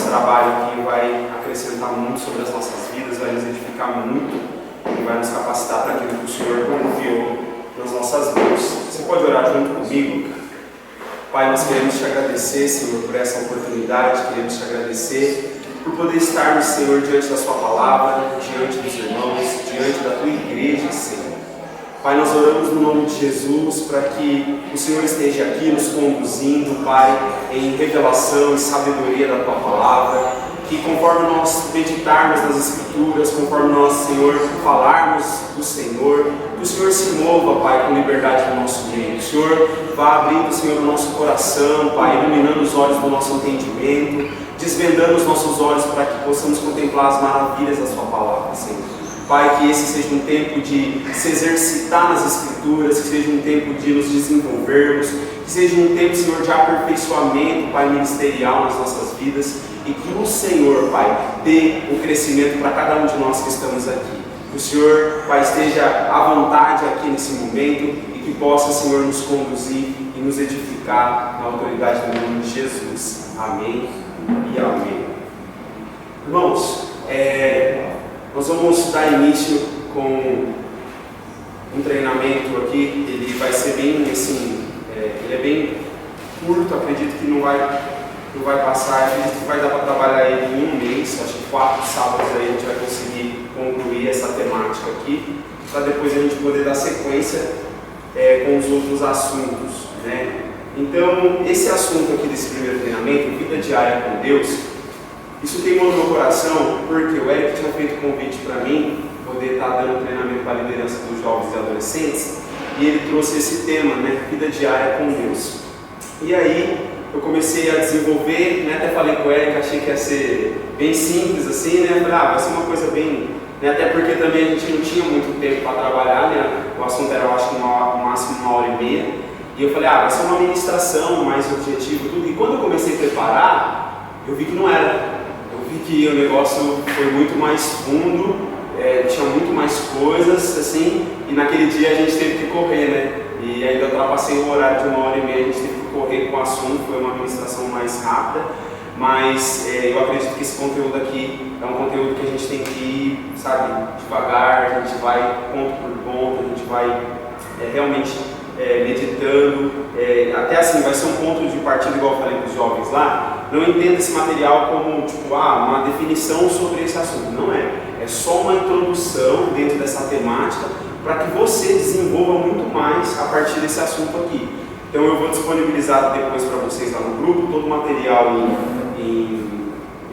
trabalho aqui vai acrescentar muito sobre as nossas vidas, vai nos edificar muito e vai nos capacitar para aquilo que o Senhor confiou nas nossas mãos. Você pode orar junto comigo? Pai, nós queremos te agradecer, Senhor, por essa oportunidade, queremos te agradecer por poder estarmos, Senhor, diante da sua palavra, diante dos irmãos, diante da tua igreja, Senhor. Pai, nós oramos no nome de Jesus para que o Senhor esteja aqui nos conduzindo, Pai, em revelação e sabedoria da tua palavra, que conforme nós meditarmos nas Escrituras, conforme nós, Senhor, falarmos do Senhor, que o Senhor se mova, Pai, com liberdade no nosso meio. Que o Senhor vá abrindo, Senhor, o nosso coração, Pai, iluminando os olhos do nosso entendimento, desvendando os nossos olhos para que possamos contemplar as maravilhas da sua palavra, Senhor. Pai, que esse seja um tempo de se exercitar nas Escrituras, que seja um tempo de nos desenvolvermos, que seja um tempo, Senhor, de aperfeiçoamento, Pai, ministerial nas nossas vidas, e que o Senhor, Pai, dê o crescimento para cada um de nós que estamos aqui. Que o Senhor, Pai, esteja à vontade aqui nesse momento e que possa, Senhor, nos conduzir e nos edificar na autoridade do nome de Jesus. Amém e amém. Irmãos, nós vamos dar início com um treinamento aqui. Ele vai ser bem assim, ele é bem curto, acredito que não vai passar, acredito que vai dar para trabalhar ele em um mês, acho que 4 sábados aí a gente vai conseguir concluir essa temática aqui, para depois a gente poder dar sequência com os outros assuntos, né? Então, esse assunto aqui desse primeiro treinamento, vida diária com Deus, isso queimou no meu coração, porque o Eric tinha feito um convite para mim, poder estar dando treinamento para a liderança dos jovens e adolescentes, e ele trouxe esse tema, né, vida diária com Deus. E aí, eu comecei a desenvolver, né, até falei com o Eric, achei que ia ser bem simples assim, né, falei, vai ser uma coisa bem, né, até porque também a gente não tinha muito tempo para trabalhar, né, o assunto era, eu acho que no máximo 1h30, e eu falei, vai ser uma ministração mais objetivo, tudo, e quando eu comecei a preparar, eu vi que não era. Vi que o negócio foi muito mais fundo, tinha muito mais coisas, assim, e naquele dia a gente teve que correr, né? E ainda ultrapassei o horário de 1h30, a gente teve que correr com o assunto, foi uma administração mais rápida, mas eu acredito que esse conteúdo aqui é um conteúdo que a gente tem que ir, sabe, devagar, a gente vai ponto por ponto, a gente vai realmente meditando, até assim, vai ser um ponto de partida, igual eu falei para os jovens lá. Não entenda esse material como tipo, uma definição sobre esse assunto, não é. É só uma introdução dentro dessa temática para que você desenvolva muito mais a partir desse assunto aqui. Então eu vou disponibilizar depois para vocês lá no grupo, todo o material ele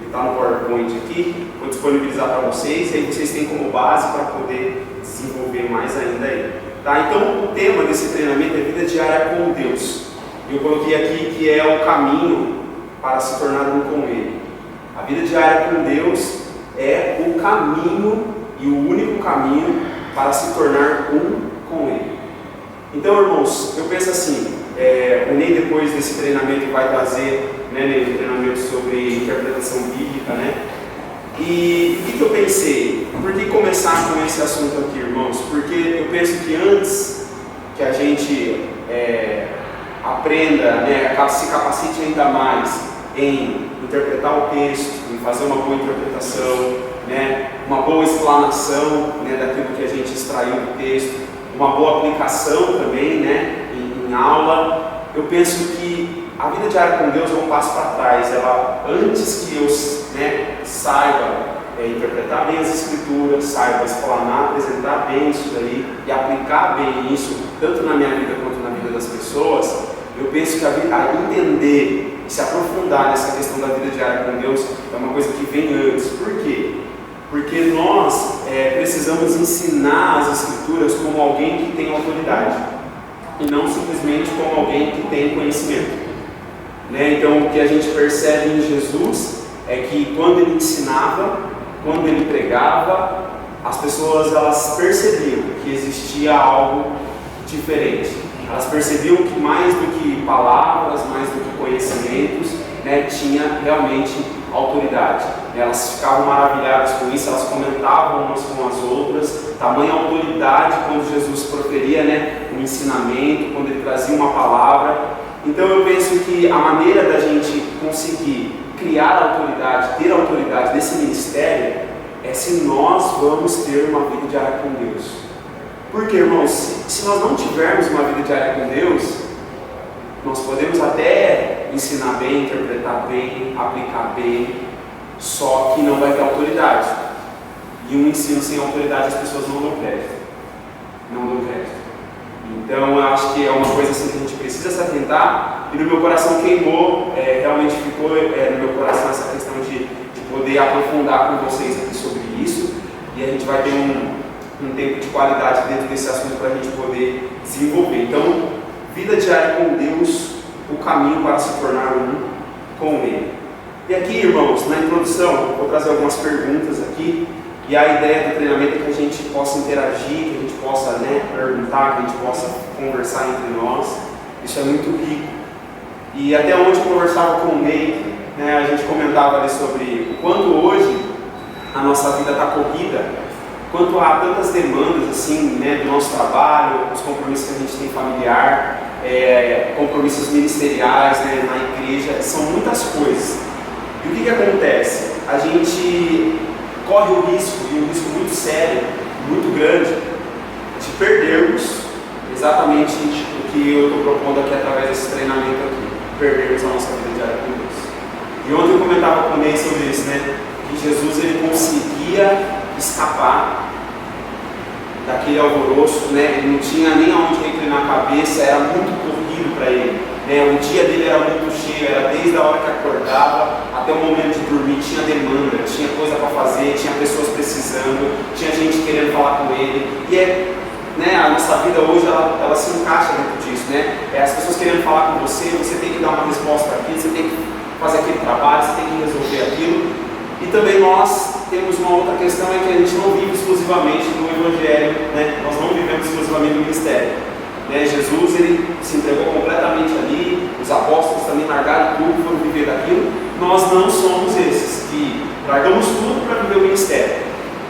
está no PowerPoint aqui, vou disponibilizar para vocês, e aí vocês têm como base para poder desenvolver mais ainda aí. Tá? Então o tema desse treinamento é vida diária com Deus. Eu coloquei aqui que é o caminho para se tornar um com Ele. A vida diária com Deus é o caminho e o único caminho para se tornar um com Ele. Então, irmãos, eu penso assim, o Ney depois desse treinamento vai trazer, né, Ney, um treinamento sobre interpretação bíblica, né? E o que eu pensei? Por que começar com esse assunto aqui, irmãos? Porque eu penso que antes que a gente aprenda, né, se capacite ainda mais em interpretar o texto, em fazer uma boa interpretação, né, uma boa explanação, né, daquilo que a gente extraiu do texto, uma boa aplicação também, né, em aula. Eu penso que a vida diária com Deus é um passo para trás. Ela, antes que eu, né, saiba interpretar bem as Escrituras, saiba explanar, apresentar bem isso daí e aplicar bem isso, tanto na minha vida quanto na vida das pessoas, eu penso que entender e se aprofundar nessa questão da vida diária com Deus é uma coisa que vem antes. Por quê? Porque nós precisamos ensinar as Escrituras como alguém que tem autoridade e não simplesmente como alguém que tem conhecimento, né? Então o que a gente percebe em Jesus é que quando ele ensinava, quando ele pregava, as pessoas elas percebiam que existia algo diferente. Elas percebiam que mais do que palavras, mais do que conhecimentos, né, tinha realmente autoridade. Elas ficavam maravilhadas com isso, elas comentavam umas com as outras, tamanha autoridade quando Jesus proferia, né, um ensinamento, quando ele trazia uma palavra. Então eu penso que a maneira da gente conseguir criar autoridade, ter autoridade nesse ministério, é se nós vamos ter uma vida diária com Deus. Porque, irmãos, se nós não tivermos uma vida diária com Deus, nós podemos até ensinar bem, interpretar bem, aplicar bem, só que não vai ter autoridade. E um ensino sem autoridade as pessoas não dão crédito. Não dão crédito. Então, eu acho que é uma coisa assim que a gente precisa se atentar. E no meu coração queimou, realmente ficou no meu coração essa questão de poder aprofundar com vocês aqui sobre isso. E a gente vai ter um tempo de qualidade dentro desse assunto para a gente poder desenvolver. Então, vida diária com Deus, o caminho para se tornar um com Ele. E aqui, irmãos, na introdução, vou trazer algumas perguntas aqui. E a ideia do treinamento é que a gente possa interagir, que a gente possa perguntar, que a gente possa conversar entre nós. Isso é muito rico. E até ontem eu conversava com o Ney, a gente comentava ali sobre o quanto hoje a nossa vida está corrida, quanto há tantas demandas assim, do nosso trabalho, os compromissos que a gente tem familiar, compromissos ministeriais na igreja, são muitas coisas. E o que acontece? A gente corre o risco, e um risco muito sério, muito grande, de perdermos exatamente o que eu estou propondo aqui através desse treinamento aqui, perdermos a nossa vida diária com Deus. E ontem eu comentava com o Ney sobre isso, que Jesus ele conseguia escapar daquele alvoroço, ele não tinha nem aonde reclinar a cabeça, era muito corrido para ele. O dia dele era muito cheio, era desde a hora que acordava até o momento de dormir, tinha demanda, tinha coisa para fazer, tinha pessoas precisando, tinha gente querendo falar com ele. E a nossa vida hoje ela se encaixa dentro disso, as pessoas querendo falar com você, você tem que dar uma resposta aqui, você tem que fazer aquele trabalho, você tem que resolver aquilo. E também nós temos uma outra questão, é que a gente não vive exclusivamente do Evangelho, nós não vivemos exclusivamente do ministério. Jesus ele se entregou completamente ali, os apóstolos também largaram tudo, foram viver daquilo. Nós não somos esses que largamos tudo para viver o ministério.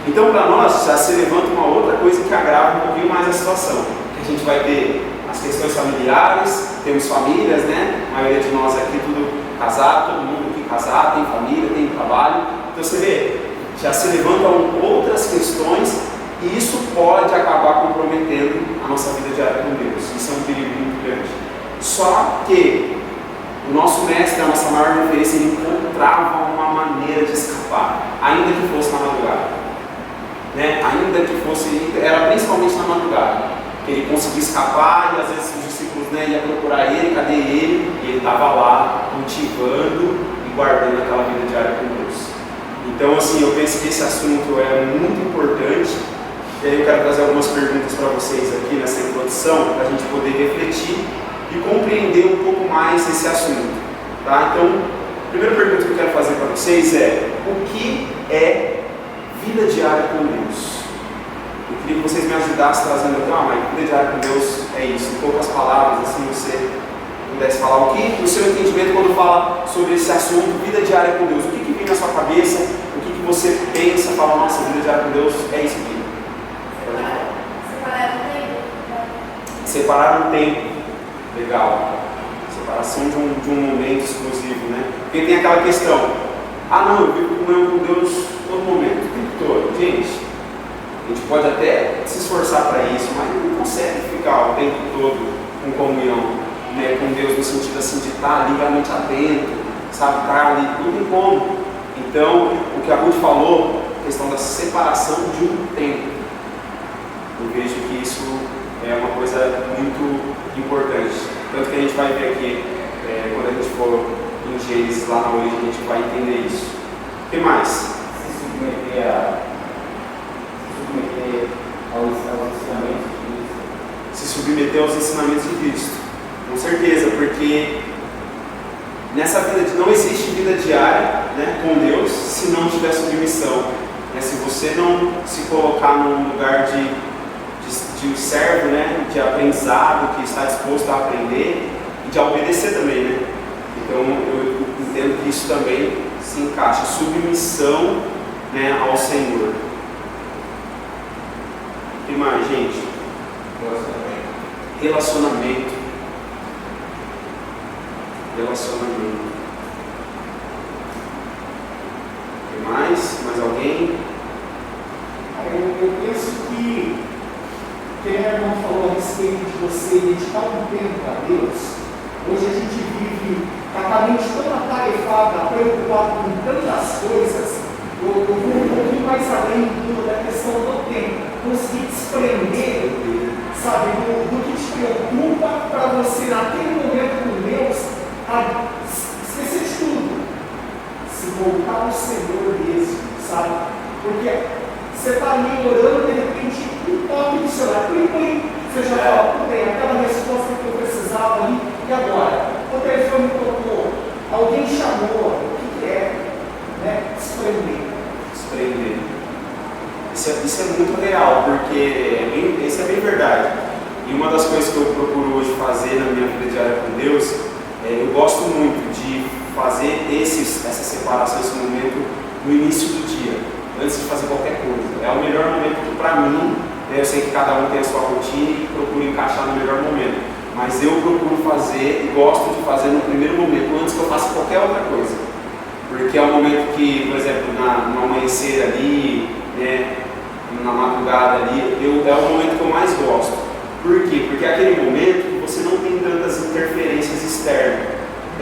Então, para nós, já se levanta uma outra coisa que agrava um pouquinho mais a situação. Que a gente vai ter as questões familiares, temos famílias, a maioria de nós aqui tudo casado, todo mundo aqui casado, tem família, tem trabalho. Então você vê, já se levantam outras questões e isso pode acabar comprometendo a nossa vida diária com Deus. Isso é um perigo muito grande. Só que o nosso mestre, a nossa maior referência, ele encontrava uma maneira de escapar, ainda que fosse na madrugada. Ainda que fosse, era principalmente na madrugada, que ele conseguia escapar e às vezes os discípulos iam procurar ele, cadê ele? E ele estava lá cultivando e guardando aquela vida diária com Deus. Então assim, eu penso que esse assunto é muito importante. E aí eu quero trazer algumas perguntas para vocês aqui nessa introdução, para a gente poder refletir e compreender um pouco mais esse assunto. Tá? Então, a primeira pergunta que eu quero fazer para vocês é: o que é vida diária com Deus? Eu queria que vocês me ajudassem trazendo aqui, mas vida diária com Deus é isso, em poucas palavras, assim você pudesse falar o que, no seu entendimento, quando fala sobre esse assunto, vida diária com Deus, o que vem na sua cabeça, o que você pensa, fala, nossa, vida diária com Deus é isso aqui. Separar o tempo. Separar um tempo. Legal. Separação de um momento exclusivo, Porque tem aquela questão, não, eu vivo comunhão com Deus todo momento, o tempo todo. Gente, a gente pode até se esforçar para isso, mas não consegue ficar o tempo todo com comunhão, com Deus, no sentido assim de estar ali realmente atento, sabe, estar ali, não tem como. Então, o que a Ruth falou, a questão da separação de um tempo, eu vejo que isso é uma coisa muito importante. Tanto que a gente vai ver aqui, quando a gente for em Gênesis, lá na origem, a gente vai entender isso. O que mais? Se submeter aos ensinamentos de Cristo. Se submeter aos ensinamentos de Cristo. Com certeza, porque nessa vida não existe vida diária com Deus se não tiver submissão. Se você não se colocar num lugar de servo, de aprendizado, que está disposto a aprender e de obedecer também, Então eu entendo que isso também se encaixa, submissão ao Senhor. O que mais, gente? Relacionamento. você dedicar um tempo a Deus. Hoje a gente vive com a mente tão atarefada, preocupado com tantas coisas. Eu vou um pouquinho mais além da questão do tempo. Conseguir desprender, sabe, do que te preocupa para você, naquele momento com Deus, esquecer de tudo. Se voltar ao Senhor mesmo, sabe? Porque você está ali orando, de repente, um toque do celular, você já fala, tem aquela resposta que eu precisava ali, e agora? O telefone tocou, alguém chamou, o que é? Né? Desprender. Isso é muito real, porque isso é bem verdade. E uma das coisas que eu procuro hoje fazer na minha vida diária com Deus, eu gosto muito de fazer essa separação, esse momento no início do dia, antes de fazer qualquer coisa. É o melhor momento que, para mim, eu sei que cada um tem a sua rotina e procuro encaixar no melhor momento, mas eu procuro fazer e gosto de fazer no primeiro momento, antes que eu faça qualquer outra coisa. Porque é um momento que, por exemplo, no amanhecer ali, né, na madrugada ali, é o momento que eu mais gosto. Por quê? Porque é aquele momento que você não tem tantas interferências externas.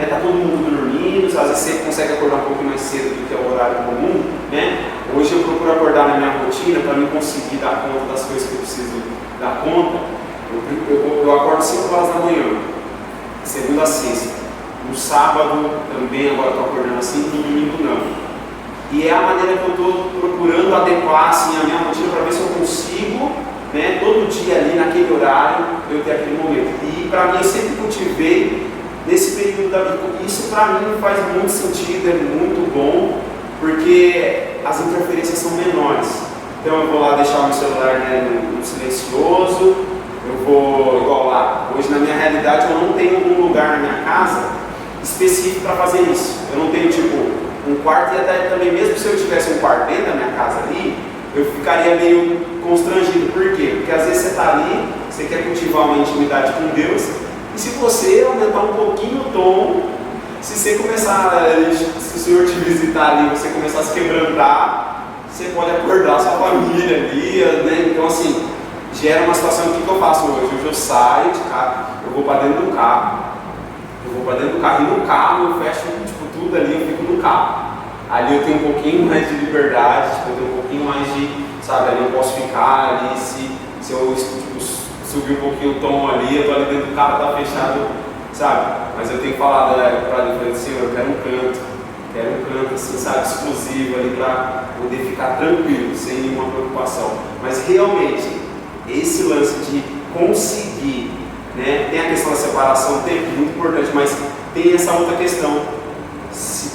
Está todo mundo dormindo, às vezes você consegue acordar um pouco mais cedo do que é o horário comum. Né? Hoje eu procuro acordar na minha rotina para me conseguir dar conta das coisas que eu preciso dar conta. Eu acordo 5 horas da manhã, segunda a sexta. No sábado também, agora estou acordando assim, no domingo não. E é a maneira que eu estou procurando adequar assim, a minha rotina para ver se eu consigo, né, todo dia ali naquele horário, eu ter aquele momento. E para mim eu sempre cultivei nesse período da vida. Isso para mim faz muito sentido, é muito bom, porque as interferências são menores. Então eu vou lá deixar o meu celular, né, no silencioso, eu vou, igual lá, hoje na minha realidade eu não tenho um lugar na minha casa específico para fazer isso. Eu não tenho tipo um quarto, e até também mesmo se eu tivesse um quarto dentro da minha casa ali, eu ficaria meio constrangido. Por quê? Porque às vezes você está ali, você quer cultivar uma intimidade com Deus, e se você aumentar um pouquinho o tom, se você começar, se o Senhor te visitar ali, você começar a se quebrantar, você pode acordar a sua família ali, né? Então assim, gera uma situação. O que eu faço hoje? Hoje eu saio de casa, eu vou para dentro do carro, e no carro eu fecho tipo, tudo ali, eu fico no carro. Ali eu tenho um pouquinho mais de liberdade, tipo, eu tenho um pouquinho mais de, sabe, ali eu posso ficar ali, se eu tipo, subir um pouquinho o tom ali, eu tô ali dentro do carro, tá fechado, sabe? Mas eu tenho falado para ele, falei, Senhor, eu quero um canto assim, sabe, exclusivo ali para poder ficar tranquilo, sem nenhuma preocupação. Mas realmente, esse lance de conseguir, né, tem a questão da separação, muito importante, mas tem essa outra questão.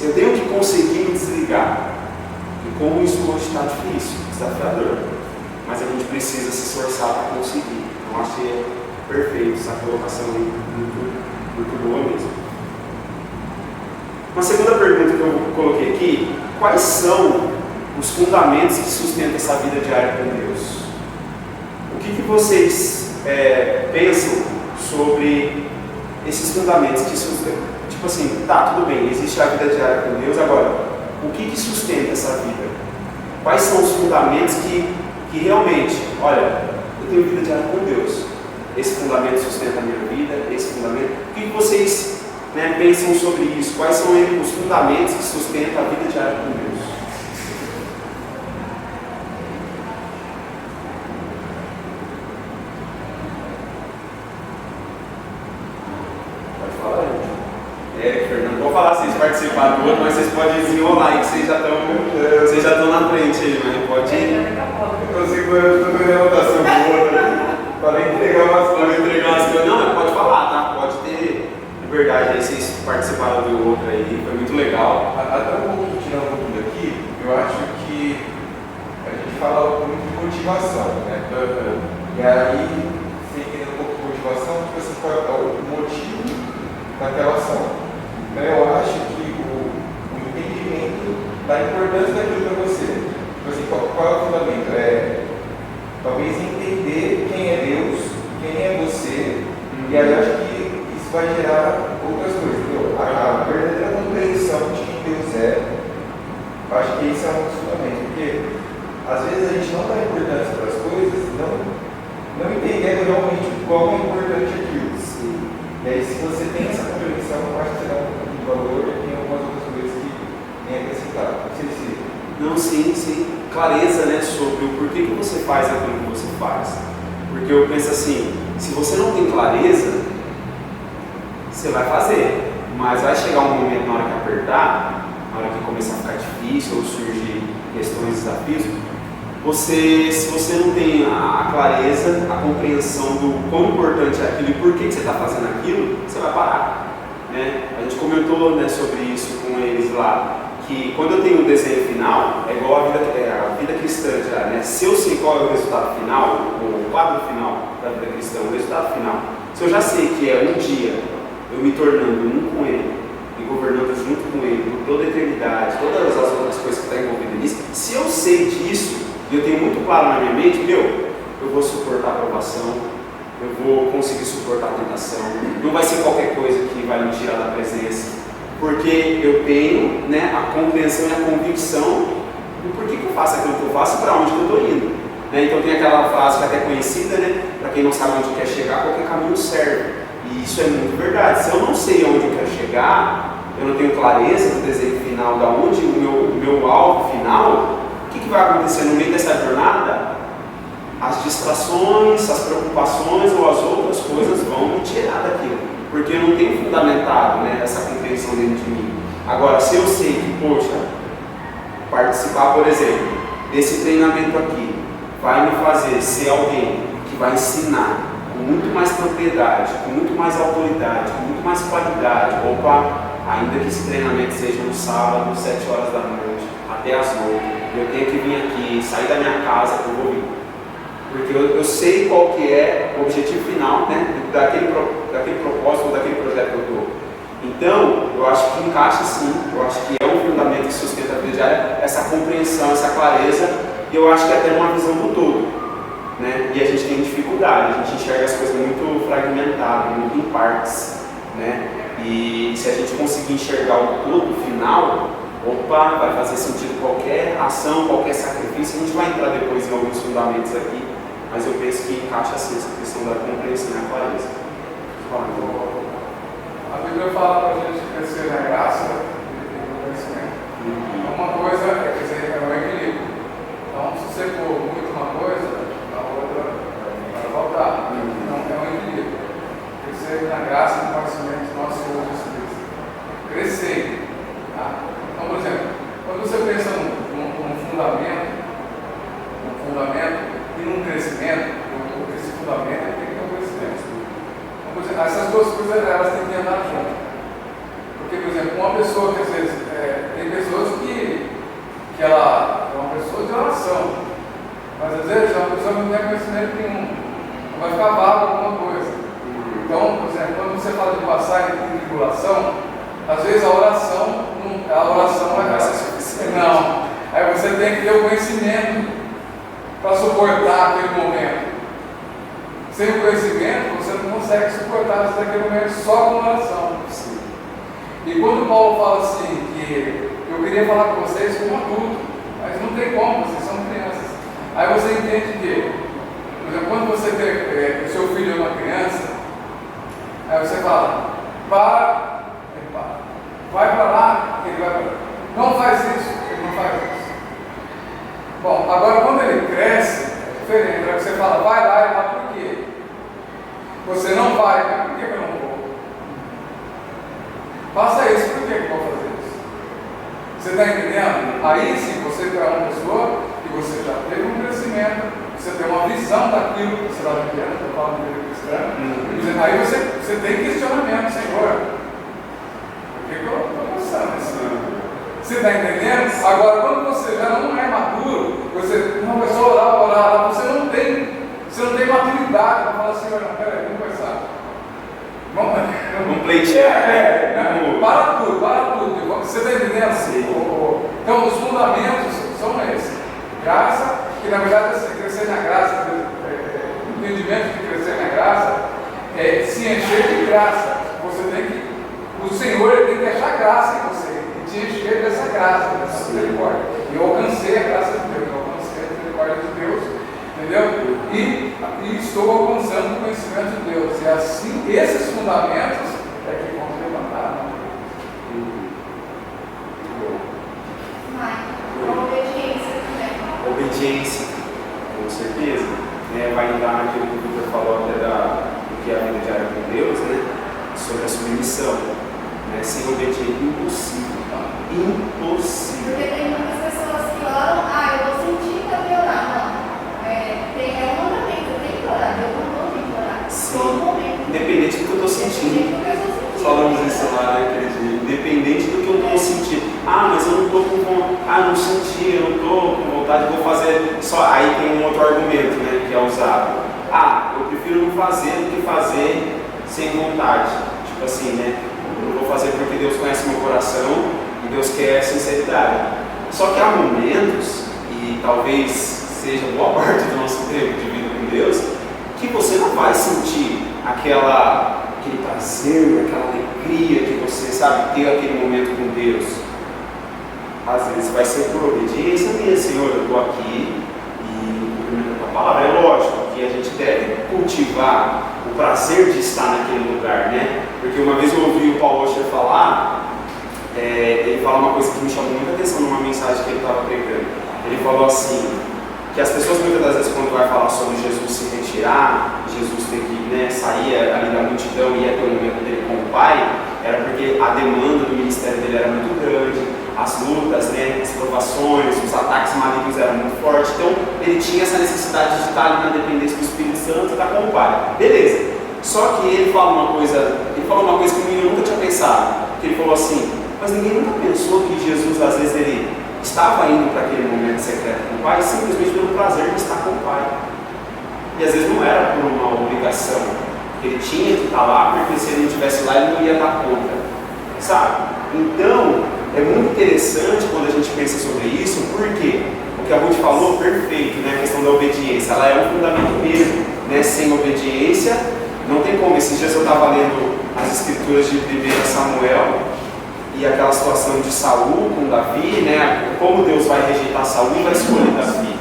Eu tenho que conseguir me desligar. E como isso hoje está difícil, desafiador, mas a gente precisa se esforçar para conseguir. Então achei perfeito essa colocação aí, muito boa mesmo. Uma segunda pergunta que eu coloquei aqui: quais são os fundamentos que sustentam essa vida diária com Deus? O que vocês pensam sobre esses fundamentos que sustentam? Tipo assim, tá, tudo bem, existe a vida diária com Deus, agora, o que sustenta essa vida? Quais são os fundamentos que realmente, olha, eu tenho vida diária com Deus, esse fundamento sustenta a minha vida, esse fundamento, o que vocês, né, pensam sobre isso? Quais são os fundamentos que sustentam a vida diária com Deus? Fernando, vou falar, vocês participaram do outro, mas vocês podem desenrolar aí, que vocês já estão na frente aí, mas pode ir. Eu estou com anotação boa, né? Para entregar umas coisas. Não, pode falar, tá? Pode ter liberdade aí, vocês participaram do outro aí, foi muito legal. Até um pouquinho, tirando um pouquinho daqui, eu acho que a gente fala muito de motivação, né? E aí, você entender um pouco de motivação, tipo assim, qual é o motivo daquela ação. Então eu acho que o entendimento da importância daquilo para você. Tipo assim, qual é o fundamento? Talvez entender quem é Deus, quem é você, e aí eu acho que isso vai gerar outras coisas. Entendeu? A verdadeira compreensão de quem Deus é, eu acho que esse é um dos fundamentos, porque às vezes a gente não dá importância para as coisas, não entendendo realmente quão é importante aquilo. E aí, se você tem essa compreensão, eu acho que você dá um valor e tem algumas outras coisas que tem a acrescentar. Não sei se. Não, sim. Clareza, né, sobre o porquê que você faz aquilo que você faz. Porque eu penso assim, se você não tem clareza, você vai fazer, mas vai chegar um momento na hora que apertar, na hora que começar a ficar difícil ou surgir questões, desafios, se você não tem a clareza, a compreensão do quão importante é aquilo e por que você está fazendo aquilo, você vai parar. Né? A gente comentou, né, sobre isso com eles lá, que quando eu tenho um desenho final, é igual a vida cristã já, né? Se eu sei qual é o resultado final, o quadro final da vida cristã, o resultado final, se eu já sei que é um dia eu me tornando um com Ele e governando junto com Ele por toda a eternidade, todas as outras coisas que estão envolvidas nisso, se eu sei disso e eu tenho muito claro na minha mente, eu vou suportar a provação, eu vou conseguir suportar a tentação, não vai ser qualquer coisa que vai me tirar da presença, porque eu tenho, né, a compreensão e a convicção do porquê que eu faço aquilo que eu faço e para onde que eu estou indo. Né? Então tem aquela frase que é até conhecida, né? Para quem não sabe onde quer chegar, qualquer caminho serve. E isso é muito verdade. Se eu não sei onde eu quero chegar, eu não tenho clareza do desenho final, de onde o meu alvo final, o que vai acontecer no meio dessa jornada? As distrações, as preocupações ou as outras coisas vão me tirar daquilo. Porque eu não tenho fundamentado, né, essa compreensão dentro de mim. Agora, se eu sei que, poxa, participar, por exemplo, desse treinamento aqui, vai me fazer ser alguém que vai ensinar com muito mais propriedade, com muito mais autoridade, com muito mais qualidade. Ainda que esse treinamento seja no sábado, 7 horas da noite, até as 8, eu tenho que vir aqui, sair da minha casa, eu vou vir. Porque eu sei qual que é o objetivo final, né, daquele propósito, daquele projeto que eu estou. Então, eu acho que encaixa sim, eu acho que é um fundamento que sustenta a vida diária, essa compreensão, essa clareza, e eu acho que é até uma visão do todo. Né? E a gente tem dificuldade, a gente enxerga as coisas muito fragmentadas, muito em partes. Né? E se a gente conseguir enxergar o todo final, vai fazer sentido qualquer ação, qualquer sacrifício. A gente vai entrar depois em alguns fundamentos aqui, mas eu penso que encaixa assim essa questão da compreensão e a clareza. A Bíblia fala para a gente crescer na graça e no conhecimento. Uma coisa é o equilíbrio. Então, se você for muito uma coisa, a outra vai voltar. Então, é um equilíbrio. Crescer na graça e no conhecimento do nosso Senhor Jesus Cristo. Crescer. Tá? Então, por exemplo, quando você pensa num fundamento e num crescimento, esse fundamento tem que ter um crescimento. Então, por exemplo, essas duas coisas elas têm que andar juntas. Porque, por exemplo, uma pessoa que às vezes tem pessoas que ela é uma pessoa de oração, mas às vezes uma pessoa não tem conhecimento nenhum, não vai ficar vaga alguma coisa. Então, por exemplo, quando você fala de passar em tribulação, às vezes a oração não é suficiente. Não. Aí você tem que ter o conhecimento para suportar aquele momento. Sem o conhecimento, você não consegue suportar aquele momento só com oração. E quando Paulo fala assim, que eu queria falar com vocês como adulto, mas não tem como, vocês são crianças. Aí você entende que, por exemplo, quando você tem o seu filho é uma criança, aí você fala, ele para. Vai para lá, ele vai para lá. Não faz isso, ele não faz isso. Bom, agora quando ele cresce, é diferente. Aí você fala, vai lá, ele vai por quê? Você não vai, mas por que eu não vou? Faça isso, por que eu vou fazer isso? Você está entendendo? Aí sim, você é uma pessoa que você já teve um crescimento, você tem uma visão daquilo que você está vivendo, eu falo de vida cristã. Aí você tem questionamento, Senhor. Por que eu estou passando isso? Você está entendendo? Agora, quando você já não é maduro, você não começou a orar, você não tem maturidade para falar assim, olha, peraí, vamos conversar. Vamos pleitear. Para tudo. Você está entendendo? Sim. Então, os fundamentos são esses. Graça, que na verdade é crescer na graça, o entendimento de crescer na graça é se encher de graça. O Senhor ele tem que achar graça em você e te encher dessa graça, dessa misericórdia. E eu alcancei a graça de Deus, eu alcancei a misericórdia de Deus, entendeu? E e estou alcançando o conhecimento de Deus. E assim, esses fundamentos é que vão se levantar. Obediência também. Obediência, com certeza. Vai entrar naquilo que o Victor falou até do que é a vida diária com Deus, né? Sobre a submissão. Sem obediência, impossível. Impossível. Porque tem muitas pessoas que oram, eu vou sentir que eu vou orar. Não. É um mandamento, eu tenho que orar. Eu não vou ter que orar. Todo momento. Independente do que eu estou sentindo. Falamos isso lá, né, aquele dia. Independente do que eu estou sentindo. Mas eu não estou com vontade. Não senti, eu não estou com vontade, vou fazer só. Aí tem um outro argumento, né, que é usado. Eu prefiro não fazer do que fazer sem vontade. Tipo assim, né? Eu vou fazer porque Deus conhece meu coração e Deus quer sinceridade. Só que há momentos, e talvez seja boa parte do nosso tempo de vida com Deus, que você não vai sentir aquele prazer, aquela alegria que você sabe ter aquele momento com Deus. Às vezes vai ser por obediência minha, Senhor, eu estou aqui e cumprimento a tua palavra. É lógico que a gente deve cultivar o prazer de estar naquele lugar, né? Porque uma vez eu ouvi o Paul Washer falar, ele fala uma coisa que me chamou muita atenção numa mensagem que ele estava pregando. Ele falou assim, que as pessoas muitas das vezes quando vai falar sobre Jesus se retirar, Jesus ter que sair ali da multidão e ir até o momento dele com o Pai, era porque a demanda do ministério dele era muito grande, as lutas, as provações, os ataques malignos eram muito fortes, então ele tinha essa necessidade de estar ali na dependência do Espírito Santo e estar com o Pai. Beleza. Só que ele falou uma coisa que eu nunca tinha pensado, que ele falou assim, mas ninguém nunca pensou que Jesus, às vezes, ele estava indo para aquele momento secreto com o Pai simplesmente pelo prazer de estar com o Pai. E às vezes não era por uma obrigação, ele tinha que estar lá, porque se ele não estivesse lá, ele não ia dar conta, sabe? Então, é muito interessante quando a gente pensa sobre isso, porque o que a Ruth falou, perfeito, a questão da obediência, ela é um fundamento mesmo, sem obediência, não tem como. Esses dias eu estava lendo as escrituras de 1 Samuel, e aquela situação de Saul com Davi, como Deus vai rejeitar Saul e vai escolher Davi.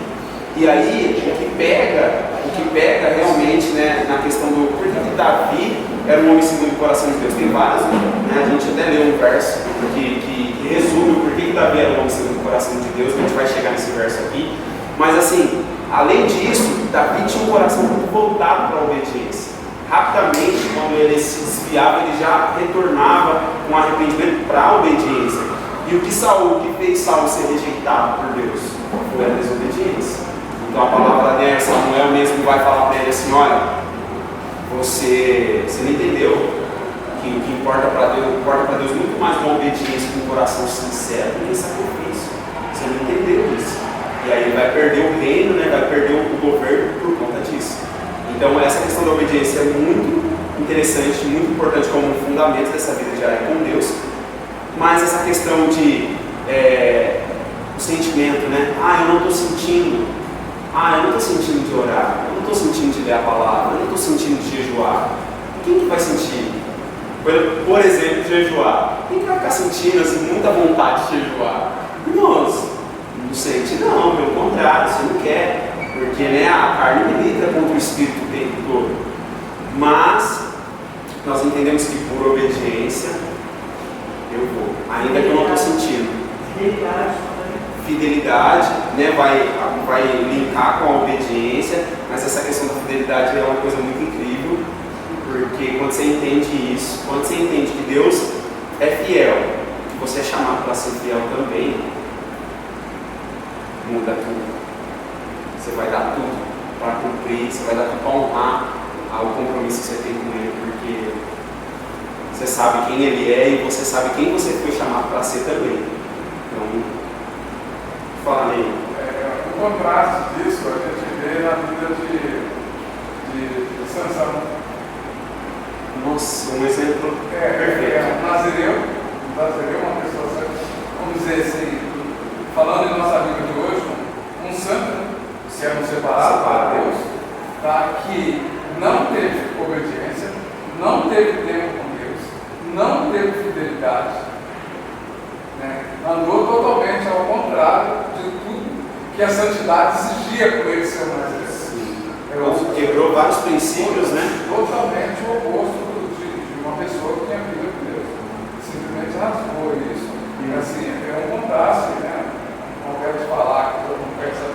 E aí, o que pega realmente, na questão do por que Davi era um homem segundo o coração de Deus. Tem vários, a gente até leu um verso que resume o porquê que Davi era um homem segundo o coração de Deus, a gente vai chegar nesse verso aqui. Mas assim, além disso, Davi tinha um coração muito voltado para a obediência. Rapidamente, quando ele se desviava, ele já retornava com arrependimento para a obediência. E o que fez Saul ser rejeitado por Deus foi a desobediência. Então a palavra dela, Samuel mesmo vai falar para ele assim, olha, você não entendeu que o que importa para Deus muito mais uma obediência com um coração sincero do que sacrifício. Você não entendeu isso. E aí ele vai perder o reino, vai perder o governo por conta disso. Então essa questão da obediência é muito interessante, muito importante como um fundamento dessa vida diária com Deus. Mas essa questão de o sentimento, eu não estou sentindo, eu não estou sentindo de orar, eu não estou sentindo de ler a palavra, eu não estou sentindo de jejuar. Quem que vai sentir? Por exemplo, jejuar. Quem que vai ficar sentindo assim, muita vontade de jejuar? Irmãos, não sente não, pelo contrário, você não quer. Porque a carne milita contra o Espírito o tempo todo. Mas nós entendemos que por obediência eu vou, ainda que eu não estou sentindo. Fidelidade, vai linkar com a obediência, mas essa questão da fidelidade é uma coisa muito incrível, porque quando você entende isso, quando você entende que Deus é fiel, que você é chamado para ser fiel também, muda tudo. Você vai dar tudo para cumprir, você vai dar tudo para honrar o compromisso que você tem com Ele, porque você sabe quem Ele é e você sabe quem você foi chamado para ser também. Então, fala aí. O contraste disso a gente vê na vida de Sansão. Nossa, um exemplo perfeito. Nazireu, uma pessoa, vamos dizer assim, falando em nossa vida de hoje, um santo, se é um separado para Deus, que não teve obediência, não teve tempo com Deus, não teve fidelidade, andou totalmente ao contrário de tudo que a santidade exigia com ele ser mais Deus. quebrou vários princípios, né? Totalmente o oposto de uma pessoa que tinha vida com Deus. Simplesmente rasgou isso. E assim, é um contraste, né? Não quero te falar que todo mundo quer saber.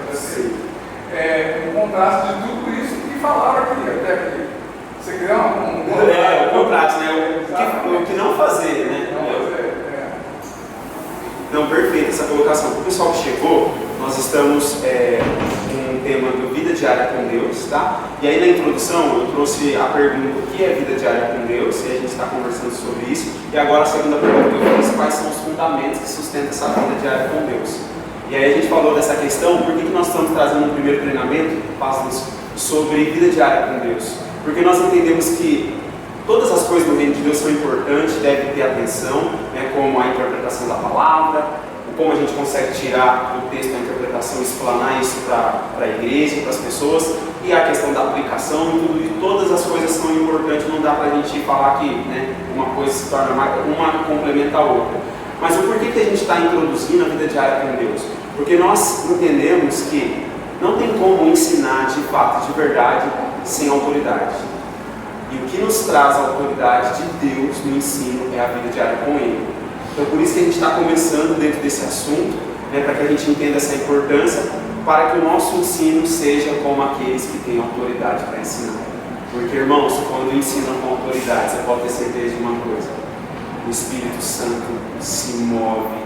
É um contraste de tudo isso que falaram aqui, até aqui. Você criar o contraste, né? O que não fazer, né? Não, perfeito essa colocação. Para o pessoal que chegou, nós estamos com um tema do Vida Diária com Deus, tá? E aí na introdução eu trouxe a pergunta: o que é vida diária com Deus? E a gente está conversando sobre isso. E agora a segunda pergunta que eu fiz: quais são os fundamentos que sustentam essa vida diária com Deus? E aí a gente falou dessa questão. Por que nós estamos trazendo um primeiro treinamento, pastores, sobre vida diária com Deus? Porque nós entendemos que todas as coisas do reino de Deus são importantes, devem ter atenção, né, como a interpretação da palavra, como a gente consegue tirar do texto a interpretação e explanar isso para a igreja, para as pessoas, e a questão da aplicação e todas as coisas são importantes. Não dá para a gente falar que, né, uma coisa se torna uma complementa a outra. Mas o porquê que a gente está introduzindo a vida diária com Deus? Porque nós entendemos que não tem como ensinar de fato, de verdade, sem autoridade. E o que nos traz a autoridade de Deus no ensino é a vida diária com Ele. Então por isso que a gente está começando dentro desse assunto, né, para que a gente entenda essa importância, para que o nosso ensino seja como aqueles que têm autoridade para ensinar. Porque, irmãos, quando ensinam com autoridade, você pode ter certeza de uma coisa: o Espírito Santo se move,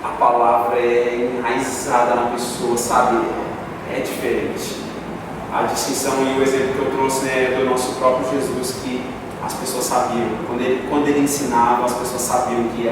a palavra é enraizada na pessoa, sabe? É diferente. A distinção e o exemplo que eu trouxe, né, é do nosso próprio Jesus, que as pessoas sabiam, quando ele ensinava, as pessoas sabiam que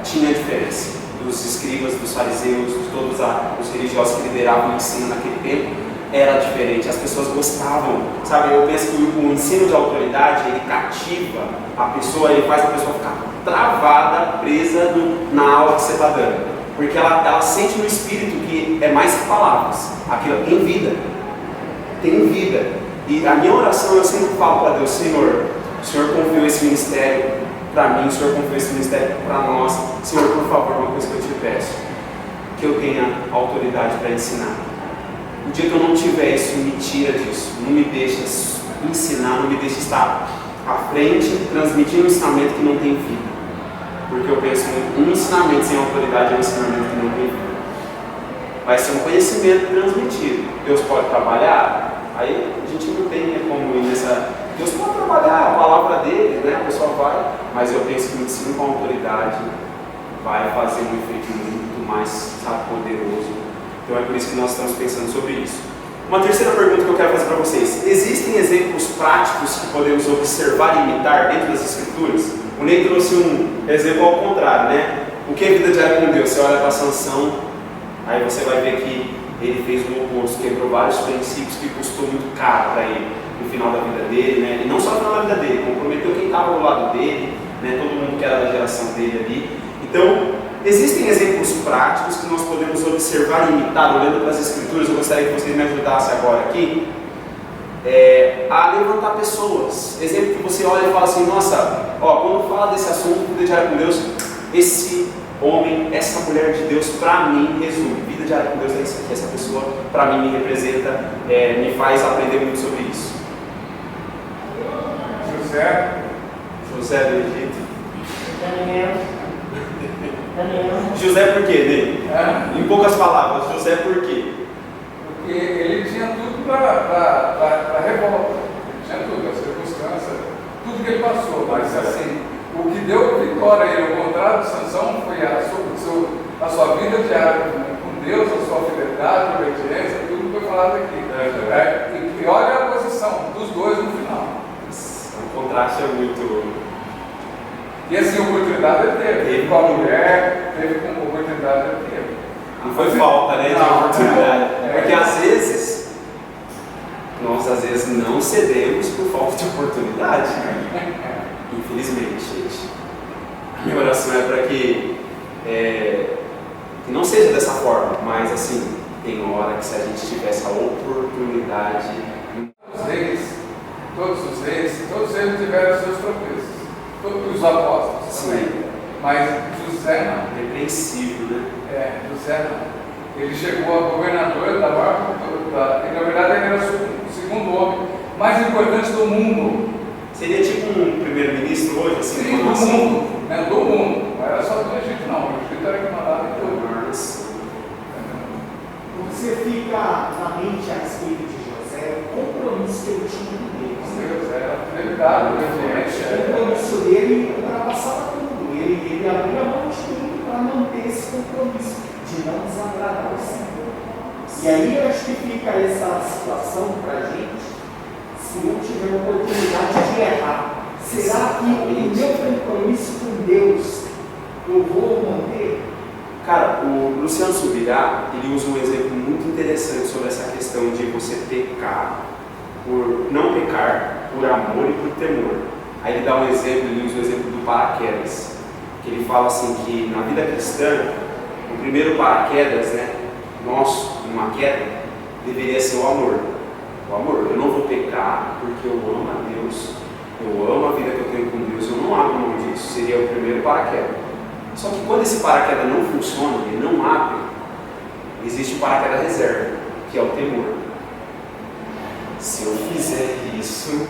tinha diferença dos escribas, dos fariseus, de todos os religiosos que lideravam o ensino naquele tempo. Era diferente, as pessoas gostavam, sabe? Eu penso que o ensino de autoridade, ele cativa a pessoa, ele faz a pessoa ficar travada, presa na aula que você está dando, porque ela sente no espírito que é mais que palavras, aquilo tem vida. E a minha oração, eu sempre falo para Deus: Senhor, o Senhor confiou esse ministério para mim, o Senhor confiou esse ministério para nós. Senhor, por favor, uma coisa que eu te peço: que eu tenha autoridade para ensinar. O dia que eu não tiver isso, me tira disso, não me deixa ensinar, não me deixa estar à frente, transmitindo um ensinamento que não tem vida. Porque eu penso que um ensinamento sem autoridade é um ensinamento que não tem vida. Vai ser um conhecimento transmitido. Deus pode trabalhar? Aí a gente não tem como ir nessa... Deus pode trabalhar a palavra dele, né? A pessoa vai, mas eu penso que o ensino com autoridade vai fazer um efeito muito mais, sabe, poderoso. Então é por isso que nós estamos pensando sobre isso. Uma terceira pergunta que eu quero fazer para vocês: existem exemplos práticos que podemos observar e imitar dentro das Escrituras? O Ney trouxe um exemplo ao contrário, né? O que é vida diária com Deus? Você olha para Sansão, aí você vai ver que ele fez o oposto, quebrou vários princípios que custou muito caro para ele no final da vida dele, né? E não só no final da vida dele, comprometeu quem estava ao lado dele, né? Todo mundo que era da geração dele ali. Então, existem exemplos práticos que nós podemos observar e imitar. Olhando para as Escrituras, eu gostaria que vocês me ajudassem agora aqui a levantar pessoas. Exemplo que você olha e fala assim: nossa, quando fala desse assunto, vida diária com Deus, esse homem, essa mulher de Deus, para mim, resume. Vida diária com Deus é isso aqui. Essa pessoa, para mim, me representa, me faz aprender muito sobre isso. José do Egito. Daniel. José por quê, Ney? Em poucas palavras, José por quê? Porque ele tinha tudo para revolta. Ele tinha tudo, a circunstância, tudo que ele passou. Mas assim, o que deu vitória a ele, ao contrário de Sansão, foi a sua vida diária com Deus, a sua fidelidade, a obediência, tudo que foi falado aqui. E olha a posição dos dois no final. O contraste é muito... E assim, oportunidade ele teve com a mulher, teve com oportunidade ele teve. Não foi falta, né, de oportunidade. Porque às vezes, nós não cedemos por falta de oportunidade. Infelizmente, gente. A minha oração é para que não seja dessa forma, mas assim, tem hora que se a gente tivesse a oportunidade... Todos eles tiveram seus tropeços. Todos os apóstolos também. Mas José não. Repreensível, né? José não. Ele chegou a governador da maior cultura. E na verdade ele era o segundo homem mais importante do mundo. Seria tipo um primeiro-ministro hoje, assim? Sim, do mundo. Né? Do mundo. Não era só do Egito, não. O Egito era que mandava em tudo. Você fica na mente a respeito de José, o compromisso que ele tinha com Deus. Deus era fidelidade, O compromisso dele ultrapassava tudo. Ele abria mão de tudo para manter esse compromisso de não desagradar o Senhor. E aí eu acho que fica essa situação para a gente, se eu tiver a oportunidade de errar. Será que o meu compromisso com Deus eu vou manter? Cara, o Luciano Subirá, ele usa um exemplo muito interessante sobre essa questão de você pecar, por não pecar, por amor e por temor. Aí ele dá um exemplo, ele usa o exemplo do paraquedas, que ele fala assim que na vida cristã, o primeiro paraquedas, né, nosso, numa queda, deveria ser o amor. O amor, eu não vou pecar porque eu amo a Deus, eu amo a vida que eu tenho com Deus, eu não abro mão disso, seria o primeiro paraquedas. Só que quando esse paraquedas não funciona, ele não abre, existe o paraquedas reserva, que é o temor. Se eu fizer isso,